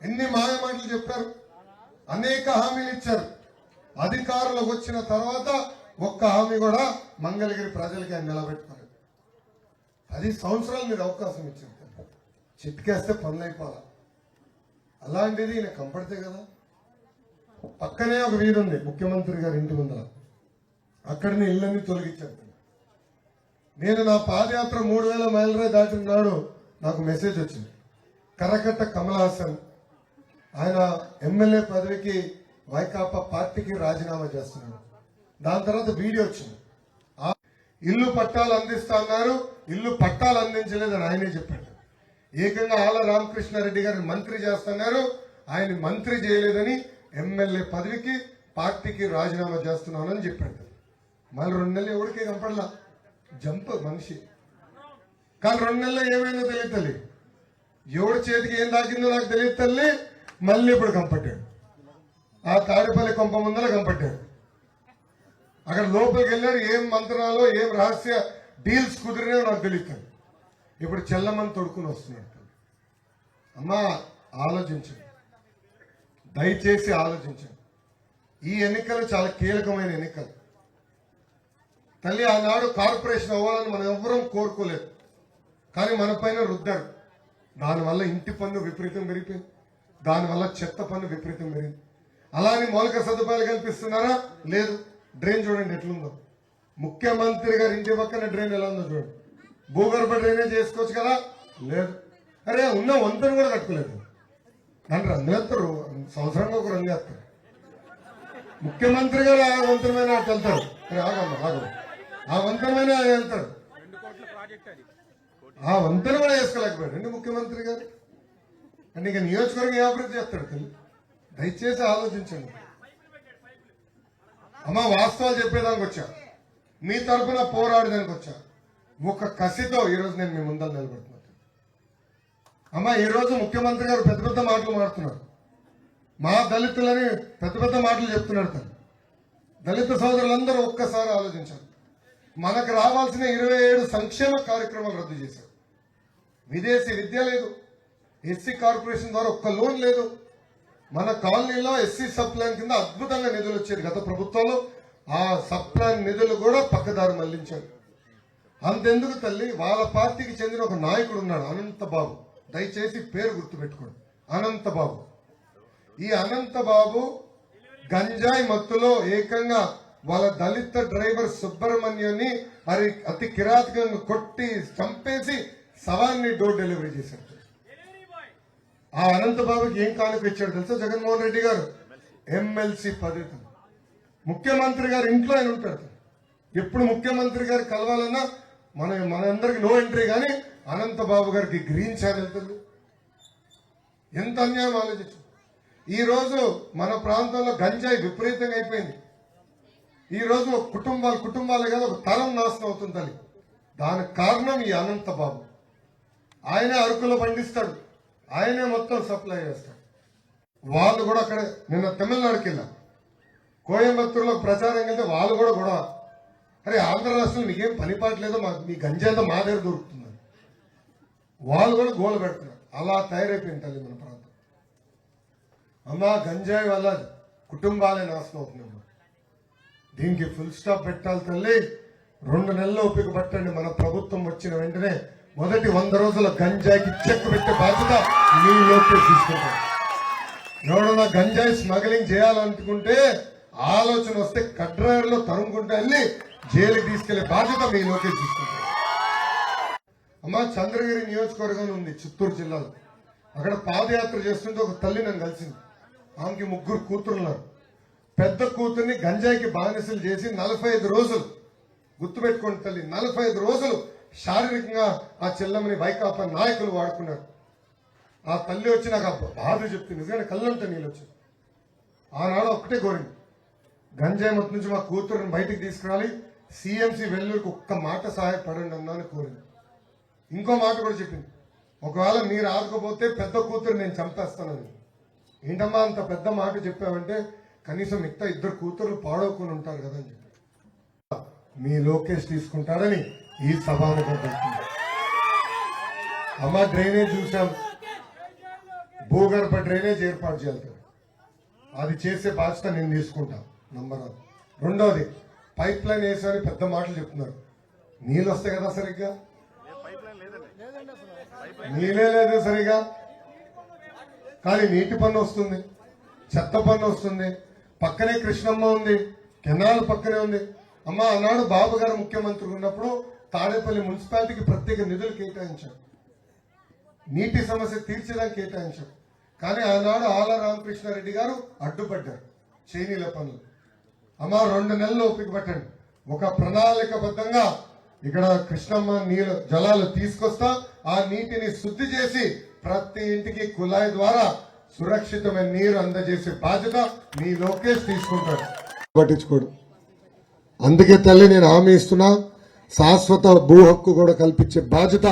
ఎన్ని మాయ మాటలు చెప్పారు, అనేక హామీలు ఇచ్చారు. అధికారులకు వచ్చిన తర్వాత ఒక్క హామీ కూడా మంగళగిరి ప్రజలకి ఆయన నిలబెట్టుకోలేదు. 10 సంవత్సరాలు మీరు అవకాశం ఇచ్చారు, చిట్కేస్తే పనులు అయిపోవాలి. అలాంటిది ఈయన కంపడితే కదా. పక్కనే ఒక వీధి ఉంది ముఖ్యమంత్రి గారి ఇంటి ముందర, అక్కడనే ఇళ్ళన్నీ తొలగించారు. నేను నా పాదయాత్ర 3000 మైళ్ళ దాటిన నాడు నాకు మెసేజ్ వచ్చింది. కరకట్ట కమలాసన్ ఆయన ఎమ్మెల్యే పదవికి వైకాపా పార్టీకి రాజీనామా చేస్తున్నాడు. దాని తర్వాత వీడియో వచ్చింది. ఇల్లు పట్టాలు అందిస్తా అన్నారు, ఇల్లు పట్టాలు అందించలేదని ఆయనే చెప్పాడు. ఏకంగా ఆల రామకృష్ణారెడ్డి గారిని మంత్రి చేస్తున్నారు, ఆయన మంత్రి చేయలేదని ఎమ్మెల్యే పదవికి పార్టీకి రాజీనామా చేస్తున్నానని చెప్పాడు. మళ్ళీ 2 నెలలు ఎవరికి కంపడలా, జంప్ మనిషి. కానీ 2 నెలలు ఏమైందో తెలియదు తల్లి, ఎవడి చేతికి ఏం తాకిందో నాకు తెలియదు తల్లి. మళ్ళీ ఇప్పుడు కంపట్టాడు, ఆ తాడిపల్లి కొంప ముందర కంపట్టాడు. అక్కడ లోపలికి వెళ్ళారు, ఏం మంత్రాలో ఏం రహస్య డీల్స్ కుదిరినాయో నాకు తెలియదు. ఇప్పుడు చెల్లమని తొడుకుని వస్తున్నాడు. అమ్మా ఆలోచించండి, దయచేసి ఆలోచించండి. ఈ ఎన్నికలు చాలా కీలకమైన ఎన్నికలు తల్లి. ఆనాడు కార్పొరేషన్ అవ్వాలని మనం ఎవ్వరం కోరుకోలేదు, కానీ మన పైన రుద్దారు. దానివల్ల ఇంటి పన్ను విపరీతం పెరిగిపోయింది, దానివల్ల చెత్త పన్ను విపరీతం పెరిగింది. అలానే మౌలిక సదుపాయాలు కల్పిస్తున్నారా? లేదు. డ్రైన్ చూడండి ఎట్లుందో, ముఖ్యమంత్రి గారి ఇంటి పక్కన డ్రైన్ ఎలా ఉందో చూడండి. భూగర్భ డ్రైనేజ్ చేసుకోవచ్చు కదా, లేదు. అరే ఉన్న వంతెన కూడా కట్టుకోలేదు, దాన్ని రంగేస్తారు, సంవత్సరంగా ఒక రంగేస్తారు. ముఖ్యమంత్రి గారు ఆ వంతెనమైన వెళ్తారు, ఆగమ్మ ఆ వంతెనమైన వెళ్తాడు, ఆ వంతెన కూడా వేసుకోలేకపోయాడు అండి ముఖ్యమంత్రి గారు. అంటే ఇక నియోజకవర్గం ఏ అభివృద్ధి చేస్తాడు తల్లి? దయచేసి ఆలోచించండి. అమ్మ వాస్తవాలు చెప్పేదానికి వచ్చా, మీ తరఫున పోరాడడానికి వచ్చా. ఒక కసితో ఈరోజు నేను మీ ముందర నిలబడుతున్నాను. అమ్మ ఈరోజు ముఖ్యమంత్రి గారు పెద్ద పెద్ద మాటలు మాడుతున్నారు, మా దళితులని పెద్ద పెద్ద మాటలు చెప్తున్నాడు తల్లి. దళిత సోదరులందరూ ఒక్కసారి ఆలోచించారు. మనకు రావాల్సిన 27 సంక్షేమ కార్యక్రమాలు రద్దు చేశారు. విదేశీ విద్య లేదు, ఎస్సీ కార్పొరేషన్ ద్వారా ఒక్క లోన్ లేదు. మన కాలనీలో ఎస్సీ సబ్ ప్లాన్ కింద అద్భుతంగా నిధులు వచ్చేది గత ప్రభుత్వంలో, ఆ సబ్ ప్లాన్ నిధులు కూడా పక్కదారి మళ్లించారు. అంతెందుకు తల్లి, వాళ్ళ పార్టీకి చెందిన ఒక నాయకుడు ఉన్నాడు అనంతబాబు, దయచేసి పేరు గుర్తుపెట్టుకోండి, అనంతబాబు. ఈ అనంతబాబు గంజాయి మత్తులో ఏకంగా వాళ్ళ దళిత డ్రైవర్ సుబ్రహ్మణ్యాన్ని అతి కిరాతకంగా కొట్టి చంపేసి సవాల్ని డోర్ డెలివరీ చేశారు. ఆ అనంతబాబుకి ఏం కానుక ఇచ్చాడు తెలుసా జగన్మోహన్ రెడ్డి గారు? ఎమ్మెల్సీ పదవి. ముఖ్యమంత్రి గారు ఇంట్లో ఆయన ఉంటాడు. ఎప్పుడు ముఖ్యమంత్రి గారు కలవాలన్నా మనందరికి నో ఎంట్రీ, కానీ అనంతబాబు గారికి గ్రీన్ ఛానల్ వెళ్తుంది. ఎంత అన్యాయం ఆలోచించు. ఈ రోజు మన ప్రాంతంలో గంజాయి విపరీతంగా అయిపోయింది. ఈ రోజు కుటుంబాలే కాదు, ఒక తరం నాశనం అవుతుంది తల్లి. దానికి కారణం ఈ అనంతబాబు. ఆయనే అరకులో పండిస్తాడు, ఆయనే మొత్తం సప్లై చేస్తాడు. వాళ్ళు కూడా అక్కడ నిన్న తమిళనాడుకి వెళ్ళాం, కోయంబత్తూరులో ప్రచారం వెళ్తే వాళ్ళు కూడా గొడవ. అరే ఆంధ్ర రాష్ట్రంలో నీకేం పనిపాటు లేదో, మీ గంజాయితో మా దగ్గర దొరుకుతుందని వాళ్ళు కూడా గోల పెడుతున్నారు. అలా తయారైపోయింది తల్లి మన ప్రాంతం. అమ్మా గంజాయి వల్ల కుటుంబాలే నాశనం అవుతున్నాయమ్మా. దీనికి ఫుల్ స్టాప్ పెట్టాలి తల్లి. 2 నెలలు ఓపిక పట్టండి. మన ప్రభుత్వం వచ్చిన వెంటనే మొదటి 100 రోజుల గంజాయికి చెక్ పెట్టే బాధ్యత మీ లోకేష్ తీసుకుంటారు. ఎవడన్నా గంజాయి స్మగ్లింగ్ చేయాలనుకుంటే ఆలోచన వస్తే కడ్రాయర్లో తరుముకుంటే వెళ్ళి జైలుకి తీసుకెళ్లే బాధ్యత మీ లోకేష్ తీసుకుంటారు. అమ్మా చంద్రగిరి నియోజకవర్గం ఉంది చిత్తూరు జిల్లాలో. అక్కడ పాదయాత్ర చేస్తుంటే ఒక తల్లి నన్ను కలిసింది. ఆమెకి 3 కూతురున్నారు. పెద్ద కూతుర్ని గంజాయికి బానిసలు చేసి 45 రోజులు, గుర్తుపెట్టుకోండి తల్లి, 45 రోజులు శారీరకంగా ఆ చెల్లమ్మని వైకాపా నాయకులు వాడుకున్నారు. ఆ తల్లి వచ్చి నాకు ఆ బాధ చెప్తుంది. నిజంగా కళ్ళంటే నీళ్ళు వచ్చి ఆనాడు ఒక్కటే కోరింది, గంజాయి మొత్తం నుంచి మా కూతురుని బయటికి తీసుకురాలి, సిఎంసి వెల్లూరుకి ఒక్క మాట సహాయపడండి అన్నాను కోరింది. ఇంకో మాట కూడా చెప్పింది, ఒకవేళ మీరు ఆదుకోపోతే పెద్ద కూతురు నేను చంపేస్తానని. ఏంటమ్మా అంత పెద్ద మాట చెప్పావంటే, కనీసం మిగతా 2 కూతుర్లు పాడవుకుని ఉంటారు కదా అని చెప్పి మీ లోకేష్ తీసుకుంటాడని ఈ సభాముఖం పెట్టింది. అమ్మ డ్రైనేజ్ చూసాం, భూగర్భ డ్రైనేజ్ ఏర్పాటు చేయాలి. అది చేసే బాధ్యత నేను తీసుకుంటాను. నంబర్ 1. రెండోది పైప్ లైన్ వేసామని పెద్ద మాటలు చెప్తున్నారు. నీళ్ళు వస్తాయి కదా సరిగ్గా? నీళ్ళే లేదు సరిగా. కానీ నీటి పన్ను వస్తుంది, చెత్త పన్ను వస్తుంది. పక్కనే కృష్ణమ్మ ఉంది, కెనాల్ పక్కనే ఉంది. అమ్మ ఆనాడు బాబు గారు ముఖ్యమంత్రి ఉన్నప్పుడు తాడేపల్లి మున్సిపాలిటీకి ప్రత్యేక నిధులు కేటాయించారు, నీటి సమస్య తీర్చడానికి కేటాయించారు. కానీ ఆనాడు ఆల రామకృష్ణారెడ్డి గారు అడ్డుపడ్డారు చేనీల పనులు. అమ్మ 2 నెలలు ఓపిక పట్టండి. ఒక ప్రణాళికబద్ధంగా ఇక్కడ కృష్ణమ్మ నీళ్ళు జలాలు తీసుకొస్తా, ఆ నీటిని శుద్ధి చేసి ప్రతి ఇంటికి కుళాయి ద్వారా సురక్షితమైన నీరు అందజేసే బాధ్యత మీ లోకేష్ తీసుకుంటాడు. పట్టించుకోడు. అందుకే తల్లి నేను హామీ ఇస్తున్నా, శాశ్వత భూ హక్కు కూడా కల్పించే బాధ్యత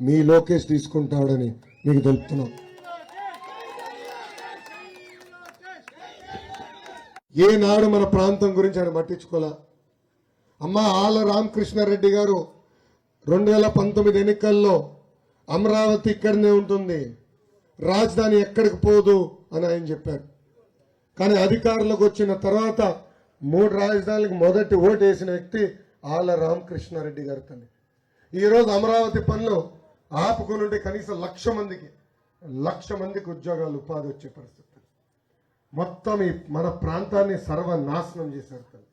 మీ లోకేష్ తీసుకుంటాడని మీకు తెలుపుతున్నాం. ఏనాడు మన ప్రాంతం గురించి ఆయన పట్టించుకోలే. అమ్మ ఆల రామకృష్ణారెడ్డి గారు 2019 ఎన్నికల్లో అమరావతి ఇక్కడనే ఉంటుంది, రాజధాని ఎక్కడికి పోదు అని ఆయన చెప్పారు. కానీ అధికారులకు వచ్చిన తర్వాత 3 రాజధానులకు మొదటి ఓటు వేసిన వ్యక్తి ఆల రామకృష్ణారెడ్డి గారు. తల్లి ఈరోజు అమరావతి పనులు ఆపుకునుంటే కనీసం 1,00,000 మందికి ఉద్యోగాలు, ఉపాధి వచ్చే పరిస్థితి. మొత్తం ఈ మన ప్రాంతాన్ని సర్వనాశనం చేశారు తల్లి.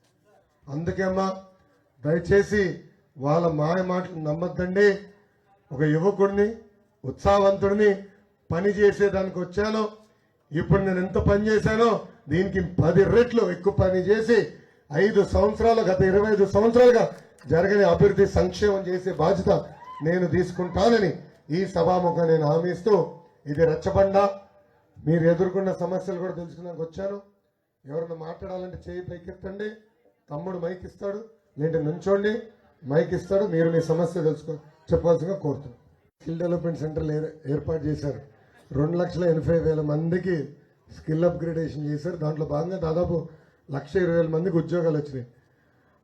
అందుకే అమ్మా దయచేసి వాళ్ళ మాయ మాటలు నమ్మద్దండి. ఒక యువకుడిని, ఉత్సాహవంతుడిని, పని చేసేదానికి వచ్చాను. ఇప్పుడు నేను ఎంత పని చేశానో దీనికి 10 రెట్లు ఎక్కువ పని చేసి 5 సంవత్సరాలు, గత 25 సంవత్సరాలుగా జరగని అభివృద్ధి సంక్షేమం చేసే బాధ్యత నేను తీసుకుంటానని ఈ సభాముఖంగా నేను హామీ ఇస్తూ, ఇది రచ్చబండ, మీరు ఎదుర్కొన్న సమస్యలు కూడా తెలుసుకున్నాక వచ్చాను. ఎవరైనా మాట్లాడాలంటే చేయి పైకెత్తండి, తమ్ముడు మైక్ ఇస్తాడు, లేదంటే నుంచోండి, మైక్ ఇస్తాడు, మీరు మీ సమస్య చెప్పాల్సిందిగా కోరుతున్నాను. స్కిల్ డెవలప్మెంట్ సెంటర్లు ఏర్పాటు చేశారు. 2,80,000 మందికి స్కిల్ అప్గ్రేడేషన్ చేశారు. దాంట్లో భాగంగా దాదాపు 1,20,000 మందికి ఉద్యోగాలు వచ్చినాయి.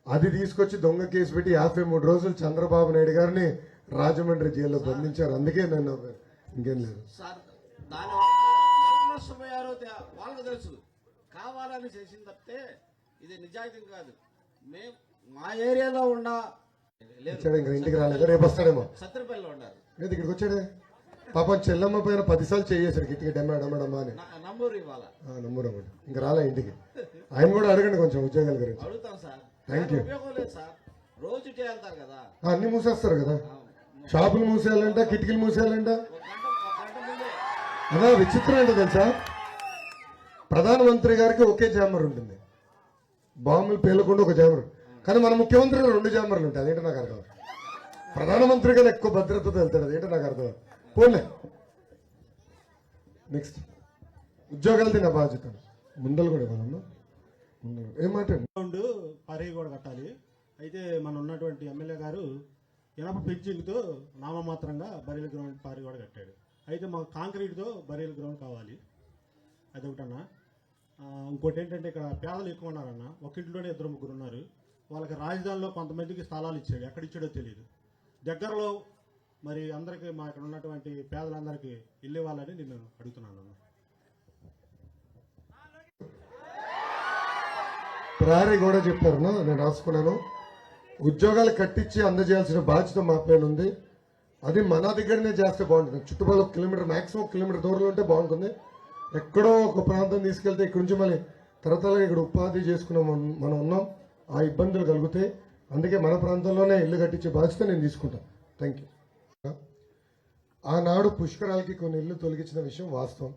అది తీసుకొచ్చి దొంగ కేసు పెట్టి 53 రోజులు చంద్రబాబు నాయుడు గారిని రాజమండ్రి జైల్లో బంధించారు. అందుకే నేను ఇంకేం లేదు వాళ్ళకు తెలుసు, కావాలని చేసింది తప్పితే ఇది నిజాయితీ కాదు. మేము మా ఏరియాలో ఉన్న ఇంకా ఇంటికి రాలేదు, రేపు వస్తాడేమో. సత్రపల్లిలో ఉన్నారు, లేదు ఇక్కడికి వచ్చాడే. పాపం చెల్లమ్మ పైన 10 సార్లు చేసాడు గిట్టిగా డమ్మడమ్మా అని. నంబూరు ఇవ్వాలా, నంబూరు అన్నమాట. ఇంకా రాలే ఇంటికి. ఆయన కూడా అడగండి కొంచెం ఉద్యోగాల గురించి. అడుగుతాం సార్. Thank you. ఉపయోగం లేదు సార్, రోజు వెళ్తారు కదా, అన్ని మూసేస్తారు కదా. షాపులు మూసేయాలంట, కిటికీలు మూసేయాలంట. అదా విచిత్రం ఏంటో తెలుసా, ప్రధానమంత్రి గారికి ఒకే ఛాంబర్ ఉంటుంది, బాంబులు పేలకుండా ఒక ఛాంబర్. కానీ మన ముఖ్యమంత్రికి 2 ఛాంబర్లు ఉంటాయి. అదేంటో నాకు అర్థం. ప్రధానమంత్రి కన్నా ఎక్కువ భద్రతతో వెళ్తాడు. అదేంటో నాకు అర్థం. పోలే నెక్స్ట్ ఉద్యోగాలు తిన్న బాధ్యత ముందలు కూడా ఇవ్వాలన్నా. ముందలు ఏం మాట్లాడు పారేయి కూడా కట్టాలి. అయితే మన ఉన్నటువంటి ఎమ్మెల్యే గారు ఇనప పెంచింగ్తో నామమాత్రంగా బరీల గ్రౌండ్ పారి కూడా కట్టాడు. అయితే మాకు కాంక్రీట్తో బరీల గ్రౌండ్ కావాలి. అదొకటన్నా. ఇంకోటి ఏంటంటే ఇక్కడ పేదలు ఎక్కువ ఉన్నారన్న. ఒక ఇంట్లోనే 2-3 ఉన్నారు. వాళ్ళకి రాజధానిలో కొంతమందికి స్థలాలు ఇచ్చాడు, ఎక్కడ ఇచ్చాడో తెలియదు. దగ్గరలో మరి అందరికీ మా ఇక్కడ ఉన్నటువంటి పేదలందరికీ ఇల్లు ఇవ్వాలని నేను అడుగుతున్నాను. ప్రహరీ కూడా చెప్పారు, నేను రాసుకున్నాను. ఉద్యోగాలు కట్టించి అందజేయాల్సిన బాధ్యత మా పైన ఉంది. అది మన దగ్గరనే చేస్తే బాగుంటుంది. చుట్టుపక్కల 1 కిలోమీటర్, మాక్సిమం 1 కిలోమీటర్ దూరంలో ఉంటే బాగుంటుంది. ఎక్కడో ఒక ప్రాంతం తీసుకెళ్తే ఇక్కడ నుంచి మళ్ళీ తరతరాలుగా ఇక్కడ ఉపాధి చేసుకున్నాం మనం ఉన్నాం. ఆ ఇబ్బందులు కలుగుతాయి. అందుకే మన ప్రాంతంలోనే ఇల్లు కట్టించే బాధ్యత నేను తీసుకుంటాను. Thank you. ఆనాడు పుష్కరాలకి కొన్ని ఇల్లు తొలగించిన విషయం వాస్తవం.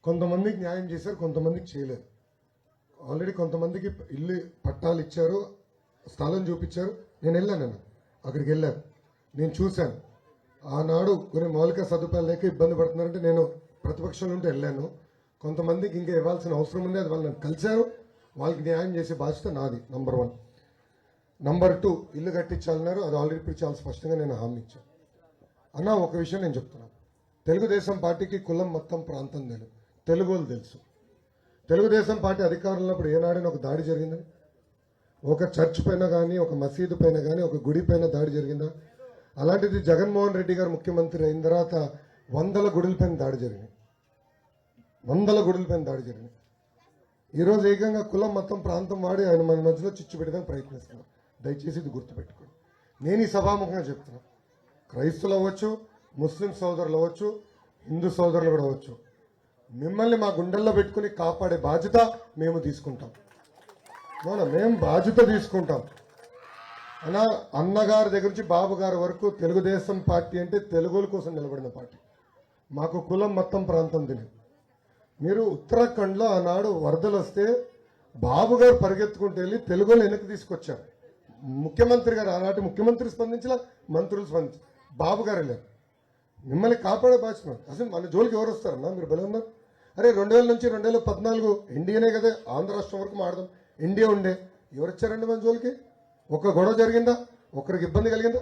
కొంతమందికి న్యాయం చేశారు, కొంతమందికి చేయలేదు. ఆల్రెడీ కొంతమందికి ఇల్లు పట్టాలు ఇచ్చారు, స్థలం చూపించారు. నేను వెళ్ళాను, అక్కడికి వెళ్ళాను, నేను చూశాను. ఆనాడు కొన్ని మౌలిక సదుపాయాలు లేక ఇబ్బంది పడుతున్నారంటే నేను ప్రతిపక్షంలో ఉంటే వెళ్ళాను. కొంతమందికి ఇంకా ఇవ్వాల్సిన అవసరం ఉంది, అది వాళ్ళు నన్ను కలిశారు. వాళ్ళకి న్యాయం చేసే బాధ్యత నాది. నంబర్ 1. నంబర్ 2, ఇల్లు కట్టించాలన్నారు. అది ఆల్రెడీ ఇప్పుడు చాలా స్పష్టంగా నేను హామీ ఇచ్చాను. అన్న ఒక విషయం నేను చెప్తున్నాను. తెలుగుదేశం పార్టీకి కులం మొత్తం ప్రాంతం తెలుగు తెలుసు. తెలుగుదేశం పార్టీ అధికారంలో ఉన్నప్పుడు ఏనాడైనా ఒక దాడి జరిగిందని, ఒక చర్చ్ పైన కానీ, ఒక మసీదు పైన కానీ, ఒక గుడి పైన దాడి జరిగిందా? అలాంటిది జగన్మోహన్ రెడ్డి గారు ముఖ్యమంత్రి అయిన తర్వాత 100 గుడుల పైన దాడి జరిగింది. 100 గుడుల పైన దాడి జరిగింది. ఈరోజు ఏకంగా కులం మొత్తం ప్రాంతం వాడి ఆయన మన మధ్యలో చిచ్చు పెట్టడానికి ప్రయత్నిస్తున్నారు. దయచేసి ఇది గుర్తుపెట్టుకోండి. నేను ఈ సభాముఖంగా చెప్తున్నాను. క్రైస్తులు అవ్వచ్చు, ముస్లిం సోదరులు అవ్వచ్చు, హిందూ సోదరులు కూడా అవ్వచ్చు, మిమ్మల్ని మా గుండెల్లో పెట్టుకుని కాపాడే బాధ్యత మేము తీసుకుంటాం. మేము బాధ్యత తీసుకుంటాం. అన్నగారి దగ్గర నుంచి బాబు గారి వరకు తెలుగుదేశం పార్టీ అంటే తెలుగుల కోసం నిలబడిన పార్టీ. మాకు కులం మొత్తం ప్రాంతం తెలియదు. మీరు ఉత్తరాఖండ్లో ఆనాడు వరదలు వస్తే బాబు గారు పరిగెత్తుకుంటూ వెళ్ళి తెలుగుని వెనక్కి తీసుకొచ్చారు. ముఖ్యమంత్రి గారు ఆనాటి ముఖ్యమంత్రి స్పందించలా, మంత్రులు స్పందించారు, బాబు గారు వెళ్ళారు. మిమ్మల్ని కాపాడే బాధ్యత. అసలు మన జోలికి ఎవరు వస్తారన్నా? మీరు బలం ఉన్నారు. అరే 2000 నుంచి 2014 ఇండియానే కదా, ఆంధ్ర రాష్ట్రం వరకు మాడదాం ఇండియా ఉండే. ఎవరు వచ్చారండి మన జోలికి? ఒక గొడవ జరిగిందా? ఒకరికి ఇబ్బంది కలిగిందా?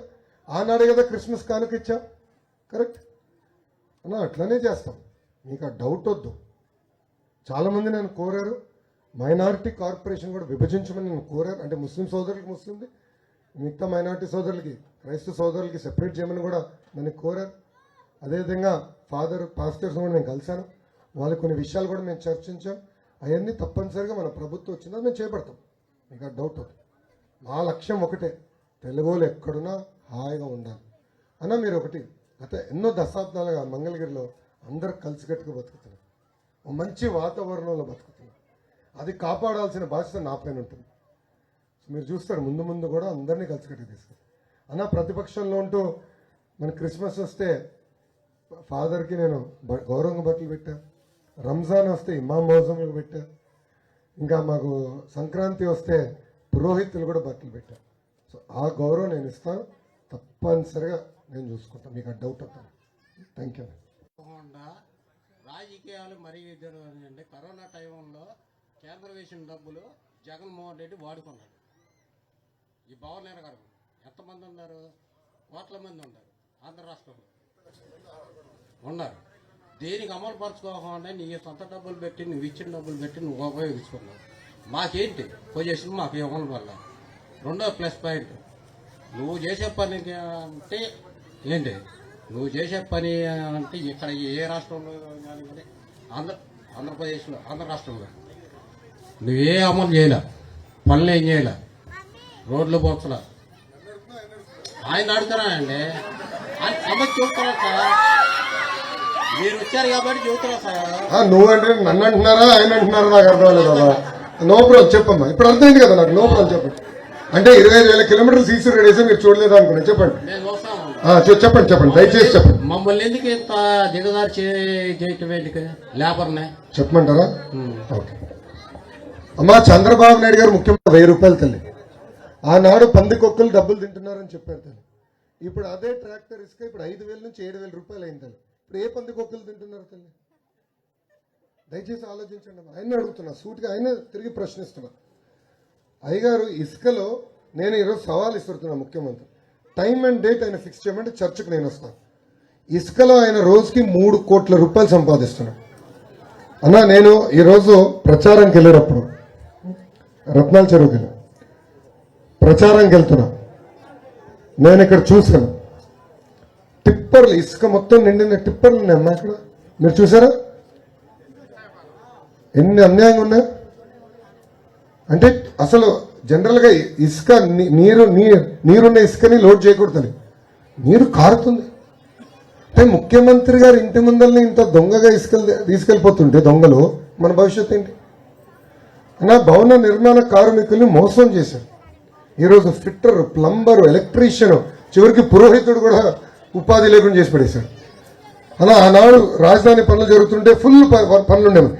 ఆనాడే కదా క్రిస్మస్ కానుక ఇచ్చాం. కరెక్ట్ అన్నా, అట్లనే చేస్తాం. మీకు ఆ డౌట్ వద్దు. చాలామంది నన్ను కోరారు, మైనారిటీ కార్పొరేషన్ కూడా విభజించమని నేను కోరారు. అంటే ముస్లిం సోదరులకి ముస్లింది, మిగతా మైనారిటీ సోదరులకి, క్రైస్తవ సోదరులకి సెపరేట్ చేయమని కూడా నన్ను కోరారు. అదేవిధంగా పాస్టర్స్ కూడా నేను కలిశాను. వాళ్ళకి కొన్ని విషయాలు కూడా మేము చర్చించాం. అవన్నీ తప్పనిసరిగా మన ప్రభుత్వం వచ్చిందా మేము చేపడతాం. మీకు ఆ డౌట్ అవుతుంది. మా లక్ష్యం ఒకటే, తెలుగు వాళ్ళు ఎక్కడున్నా హాయిగా ఉండాలి అన్న. మీరు ఒకటి గత ఎన్నో దశాబ్దాలుగా మంగళగిరిలో అందరు కలిసికట్టుగా బతుకుతున్నారు, మంచి వాతావరణంలో బతుకుతున్నారు. అది కాపాడాల్సిన బాధ్యత నా పైన ఉంటుంది. మీరు చూస్తారు ముందు ముందు కూడా అందరినీ కలిసికట్టుగా తీసుకుంటారు అన్న. ప్రతిపక్షంలో ఉంటూ మన క్రిస్మస్ వస్తే ఫాదర్కి నేను గౌరవంగా బట్టలు పెట్టా, రంజాన్ వస్తే ఇమాం మౌజంలకు పెట్టా, ఇంకా మాకు సంక్రాంతి వస్తే పురోహితులు కూడా బట్టలు పెట్టా. సో ఆ గౌరవం నేను ఇస్తాను, తప్పనిసరిగా నేను చూసుకుంటాను. మీకు ఆ డౌట్ అవుతాను. Thank you. రాజకీయాలు మరీ అంటే కరోనా టైంలో కేంద్ర వేసిన డబ్బులు జగన్మోహన్ రెడ్డి వాడుకున్నాడు. ఈ భవన్ గారు ఎంతమంది ఉన్నారు? కోట్ల మంది ఉన్నారు ఆంధ్ర రాష్ట్రంలో ఉన్నారు. దేనికి అమలు పరచుకోకుండా నీ సొంత డబ్బులు పెట్టి, నువ్వు ఇచ్చిన డబ్బులు పెట్టి నువ్వు ఉపయోగించుకున్నావు. మాకేంటి పొజిషన్? మాకు ఇవ్వడం వల్ల. రెండో ప్లస్ పాయింట్, నువ్వు చేసే పనికి అంటే ఏంటి? నువ్వు చేసే పని అంటే ఇక్కడ ఏ రాష్ట్రంలో కానీ ఆంధ్రప్రదేశ్లో, ఆంధ్ర రాష్ట్రంలో నువ్వే అమలు చేయలే, పనులు ఏం చేయలే, రోడ్లు పోర్చలే. ఆయన అడుగుతున్నానండి, ఆయన సమస్య చూస్తున్నా సార్. మీరు వచ్చారు కాబట్టి చెబుతున్నా సార్. నువ్వంటే నన్ను అంటున్నారా ఆయన అంటున్నారా నాకు అర్థం లేదు కదా. నో ప్రాబ్లం చెప్పమ్మా. ఇప్పుడు అర్థమైంది కదా నాకు. నో ప్రాబ్లం చెప్పండి. అంటే 25,000 కిలోమీటర్లు సీసీ రోడ్ వేసి మీరు చూడలేదు అనుకున్నా, చెప్పండి. నేను చూస్తాను. చెప్పండి దయచేసి చెప్పండి. మమ్మల్ని ఎందుకు ఇంత దిగదారి చేయటం ఎందుకు లేబర్నే చెప్పమంటారా? ఓకే అమ్మా, చంద్రబాబు నాయుడు గారు ముఖ్యమంత్రి 1000 రూపాయలు తల్లి. ఆనాడు పందికొక్కులు డబ్బులు తింటున్నారని చెప్పారు తల్లి. ఇప్పుడు అదే ట్రాక్టర్ ఇసుక ఇప్పుడు 5000 నుంచి 7000 రూపాయలు అయింది తల్లి. ఇప్పుడు ఏ పందికొక్కులు తింటున్నారు తల్లి? దయచేసి ఆలోచించండి. ఆయన అడుగుతున్నా, సూటిగా ఆయన తిరిగి ప్రశ్నిస్తున్నా. అయ్యగారు, ఇసుకలో నేను ఈరోజు సవాల్ ఇస్తున్నా ముఖ్యమంత్రి, టైం అండ్ డేట్ ఆయన ఫిక్స్ చేయమంటే చర్చకు నేను వస్తాను. ఇసుకలో ఆయన రోజుకి 3 కోట్ల రూపాయలు సంపాదిస్తున్నాడు. అన్నా, నేను ఈరోజు ప్రచారంకి వెళ్ళేటప్పుడు రత్నాల చెరువుకి వెళ్ళా, ప్రచారంకి వెళ్తున్నా, నేను ఇక్కడ చూశాను టిప్పర్లు, ఇసుక మొత్తం నిండిన టిప్పర్లు ఉన్నాయమ్మా ఇక్కడ. మీరు చూసారా ఎన్ని అన్యాయంగా ఉన్నాయి? అంటే అసలు జనరల్గా ఇసుక నీరున్న ఇసుకని లోడ్ చేయకూడదని నీరు కారుతుంది. అంటే ముఖ్యమంత్రి గారు ఇంటి ముందల్ని ఇంత దొంగగా తీసుకెళ్ళిపోతుంటే దొంగలు, మన భవిష్యత్తు ఏంటి? నా భవన నిర్మాణ కార్మికుల్ని మోసం చేశారు. ఈరోజు ఫిట్టర్, ప్లంబరు, ఎలక్ట్రీషియన్, చివరికి పురోహితుడు కూడా ఉపాధి లేకుండా చేసి పడేశాడు. అలా ఆనాడు రాజధాని పనులు జరుగుతుంటే ఫుల్ పనులు ఉండేవి.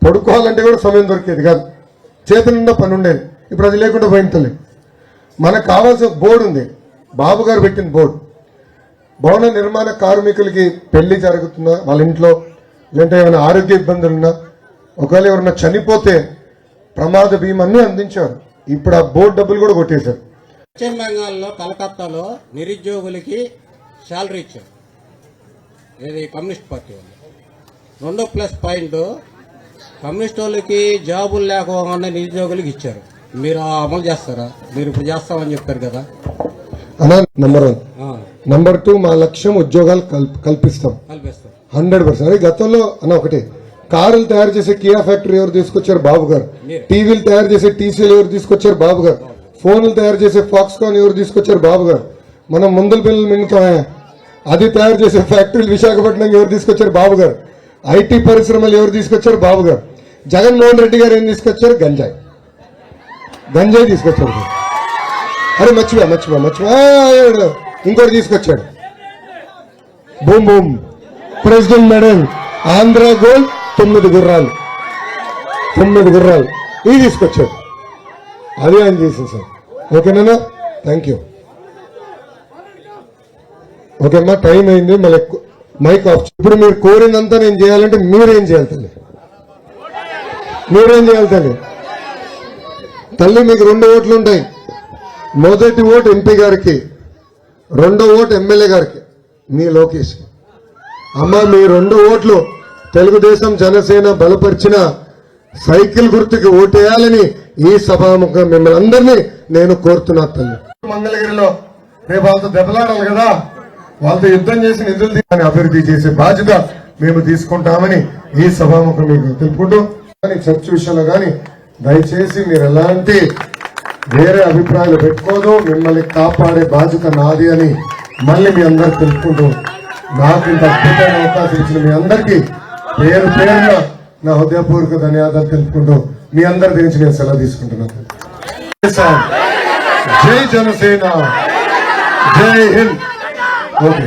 పడుకోవాలంటే కూడా సమయం దొరికేది కాదు, చేతి నిండా పని ఉండేది. ఇప్పుడు అది లేకుండా పోయింది. మనకు కావాల్సిన బోర్డు ఉంది, బాబు గారు పెట్టిన బోర్డు. భవన నిర్మాణ కార్మికులకి పెళ్లి జరుగుతున్నా, వాళ్ళ ఇంట్లో లేదంటే ఏమైనా ఆరోగ్య ఇబ్బందులున్నా, ఒకవేళ ఎవరైనా చనిపోతే ప్రమాద బీమాన్ని అందించారు. ఇప్పుడు ఆ బోర్డు డబ్బులు కూడా కొట్టేశారు. పశ్చిమ బెంగాల్లో కలకత్తాలో నిరుద్యోగులకి శాలరీ ఇచ్చారు, ఏది కమ్యూనిస్ట్ పార్టీ వాళ్ళు. 2 ప్లస్ పాయింట్ కమ్యూనిస్ట్ వాళ్ళకి జాబులు లేకపోకుండా నిరుద్యోగులకి ఇచ్చారు. మీరు అమలు చేస్తారా? మీరు ఇప్పుడు చేస్తామని చెప్పారు కదా అన్నా. నంబర్ 1. నంబర్ 2, మా లక్ష్యం ఉద్యోగాలు కల్పిస్తాం 100%. అదే గతంలో అన్న ఒకటి, కారులు తయారు చేసే కియా ఫ్యాక్టరీ ఎవరు తీసుకొచ్చారు? బాబు గారు. టీవీలు తయారు చేసే టీసీలు ఎవరు తీసుకొచ్చారు? బాబు గారు. ఫోన్లు తయారు చేసే ఫాక్స్కాన్ ఎవరు తీసుకొచ్చారు? బాబు గారు. మనం ముందుల పిల్లలు మింగుతామే, అది తయారు చేసే ఫ్యాక్టరీలు విశాఖపట్నం ఎవరు తీసుకొచ్చారు? బాబు గారు. ఐటీ పరిశ్రమలు ఎవరు తీసుకొచ్చారు? బాబు గారు. జగన్మోహన్ రెడ్డి గారు ఏం తీసుకొచ్చారు? గంజాయి తీసుకొచ్చారు. అరే మర్చిపో ఇంకోటి తీసుకొచ్చాడు, boom boom president medal, Andhra gold, 9 గుర్రాలు ఇవి తీసుకొచ్చాడు. అది ఆయన చేసింది సార్. ఓకేనా? Thank you. ఓకే అమ్మా, టైం అయింది, మళ్ళీ మైక్ ఆఫ్. ఇప్పుడు మీరు కోరినంతా నేను చేయాలంటే మీరేం చేయాలి తల్లి? తల్లి మీకు 2 ఓట్లు ఉంటాయి. మొదటి ఓటు ఎంపీ గారికి, 2వ ఓటు ఎమ్మెల్యే గారికి, మీ లోకేష్. అమ్మ, మీ 2 ఓట్లు తెలుగుదేశం జనసేన బలపరిచిన సైకిల్ గుర్తుకి ఓటేయాలని ఈ సభాముఖంగా మిమ్మల్ని అందరినీ నేను కోరుతున్నా తల్లి. మంగళగిరిలో రేపు వాళ్ళతో దెబ్బలాడాలి కదా, వాళ్ళతో యుద్ధం చేసి నిధులు తీసుకుని అభివృద్ధి చేసే బాధ్యత మేము తీసుకుంటామని ఈ సభాముఖం మీకు తెలుపుకుంటూ, కానీ చర్చ విషయంలో కానీ దయచేసి మీరు ఎలాంటి వేరే అభిప్రాయాలు పెట్టుకోదు, మిమ్మల్ని కాపాడే బాధ్యత నాది అని మళ్ళీ మీ అందరు తెలుపుకుంటూ, నాకు ఇంత అద్భుతమైన అవకాశం ఇచ్చిన మీ అందరికీ పేరు పేరున నా హృదయపూర్వక ధన్యవాదాలు తెలుపుకుంటూ మీ అందరి గురించి నేను సెలవు తీసుకుంటున్నాను. జై జనసేన, జై హింద్. ఓకే.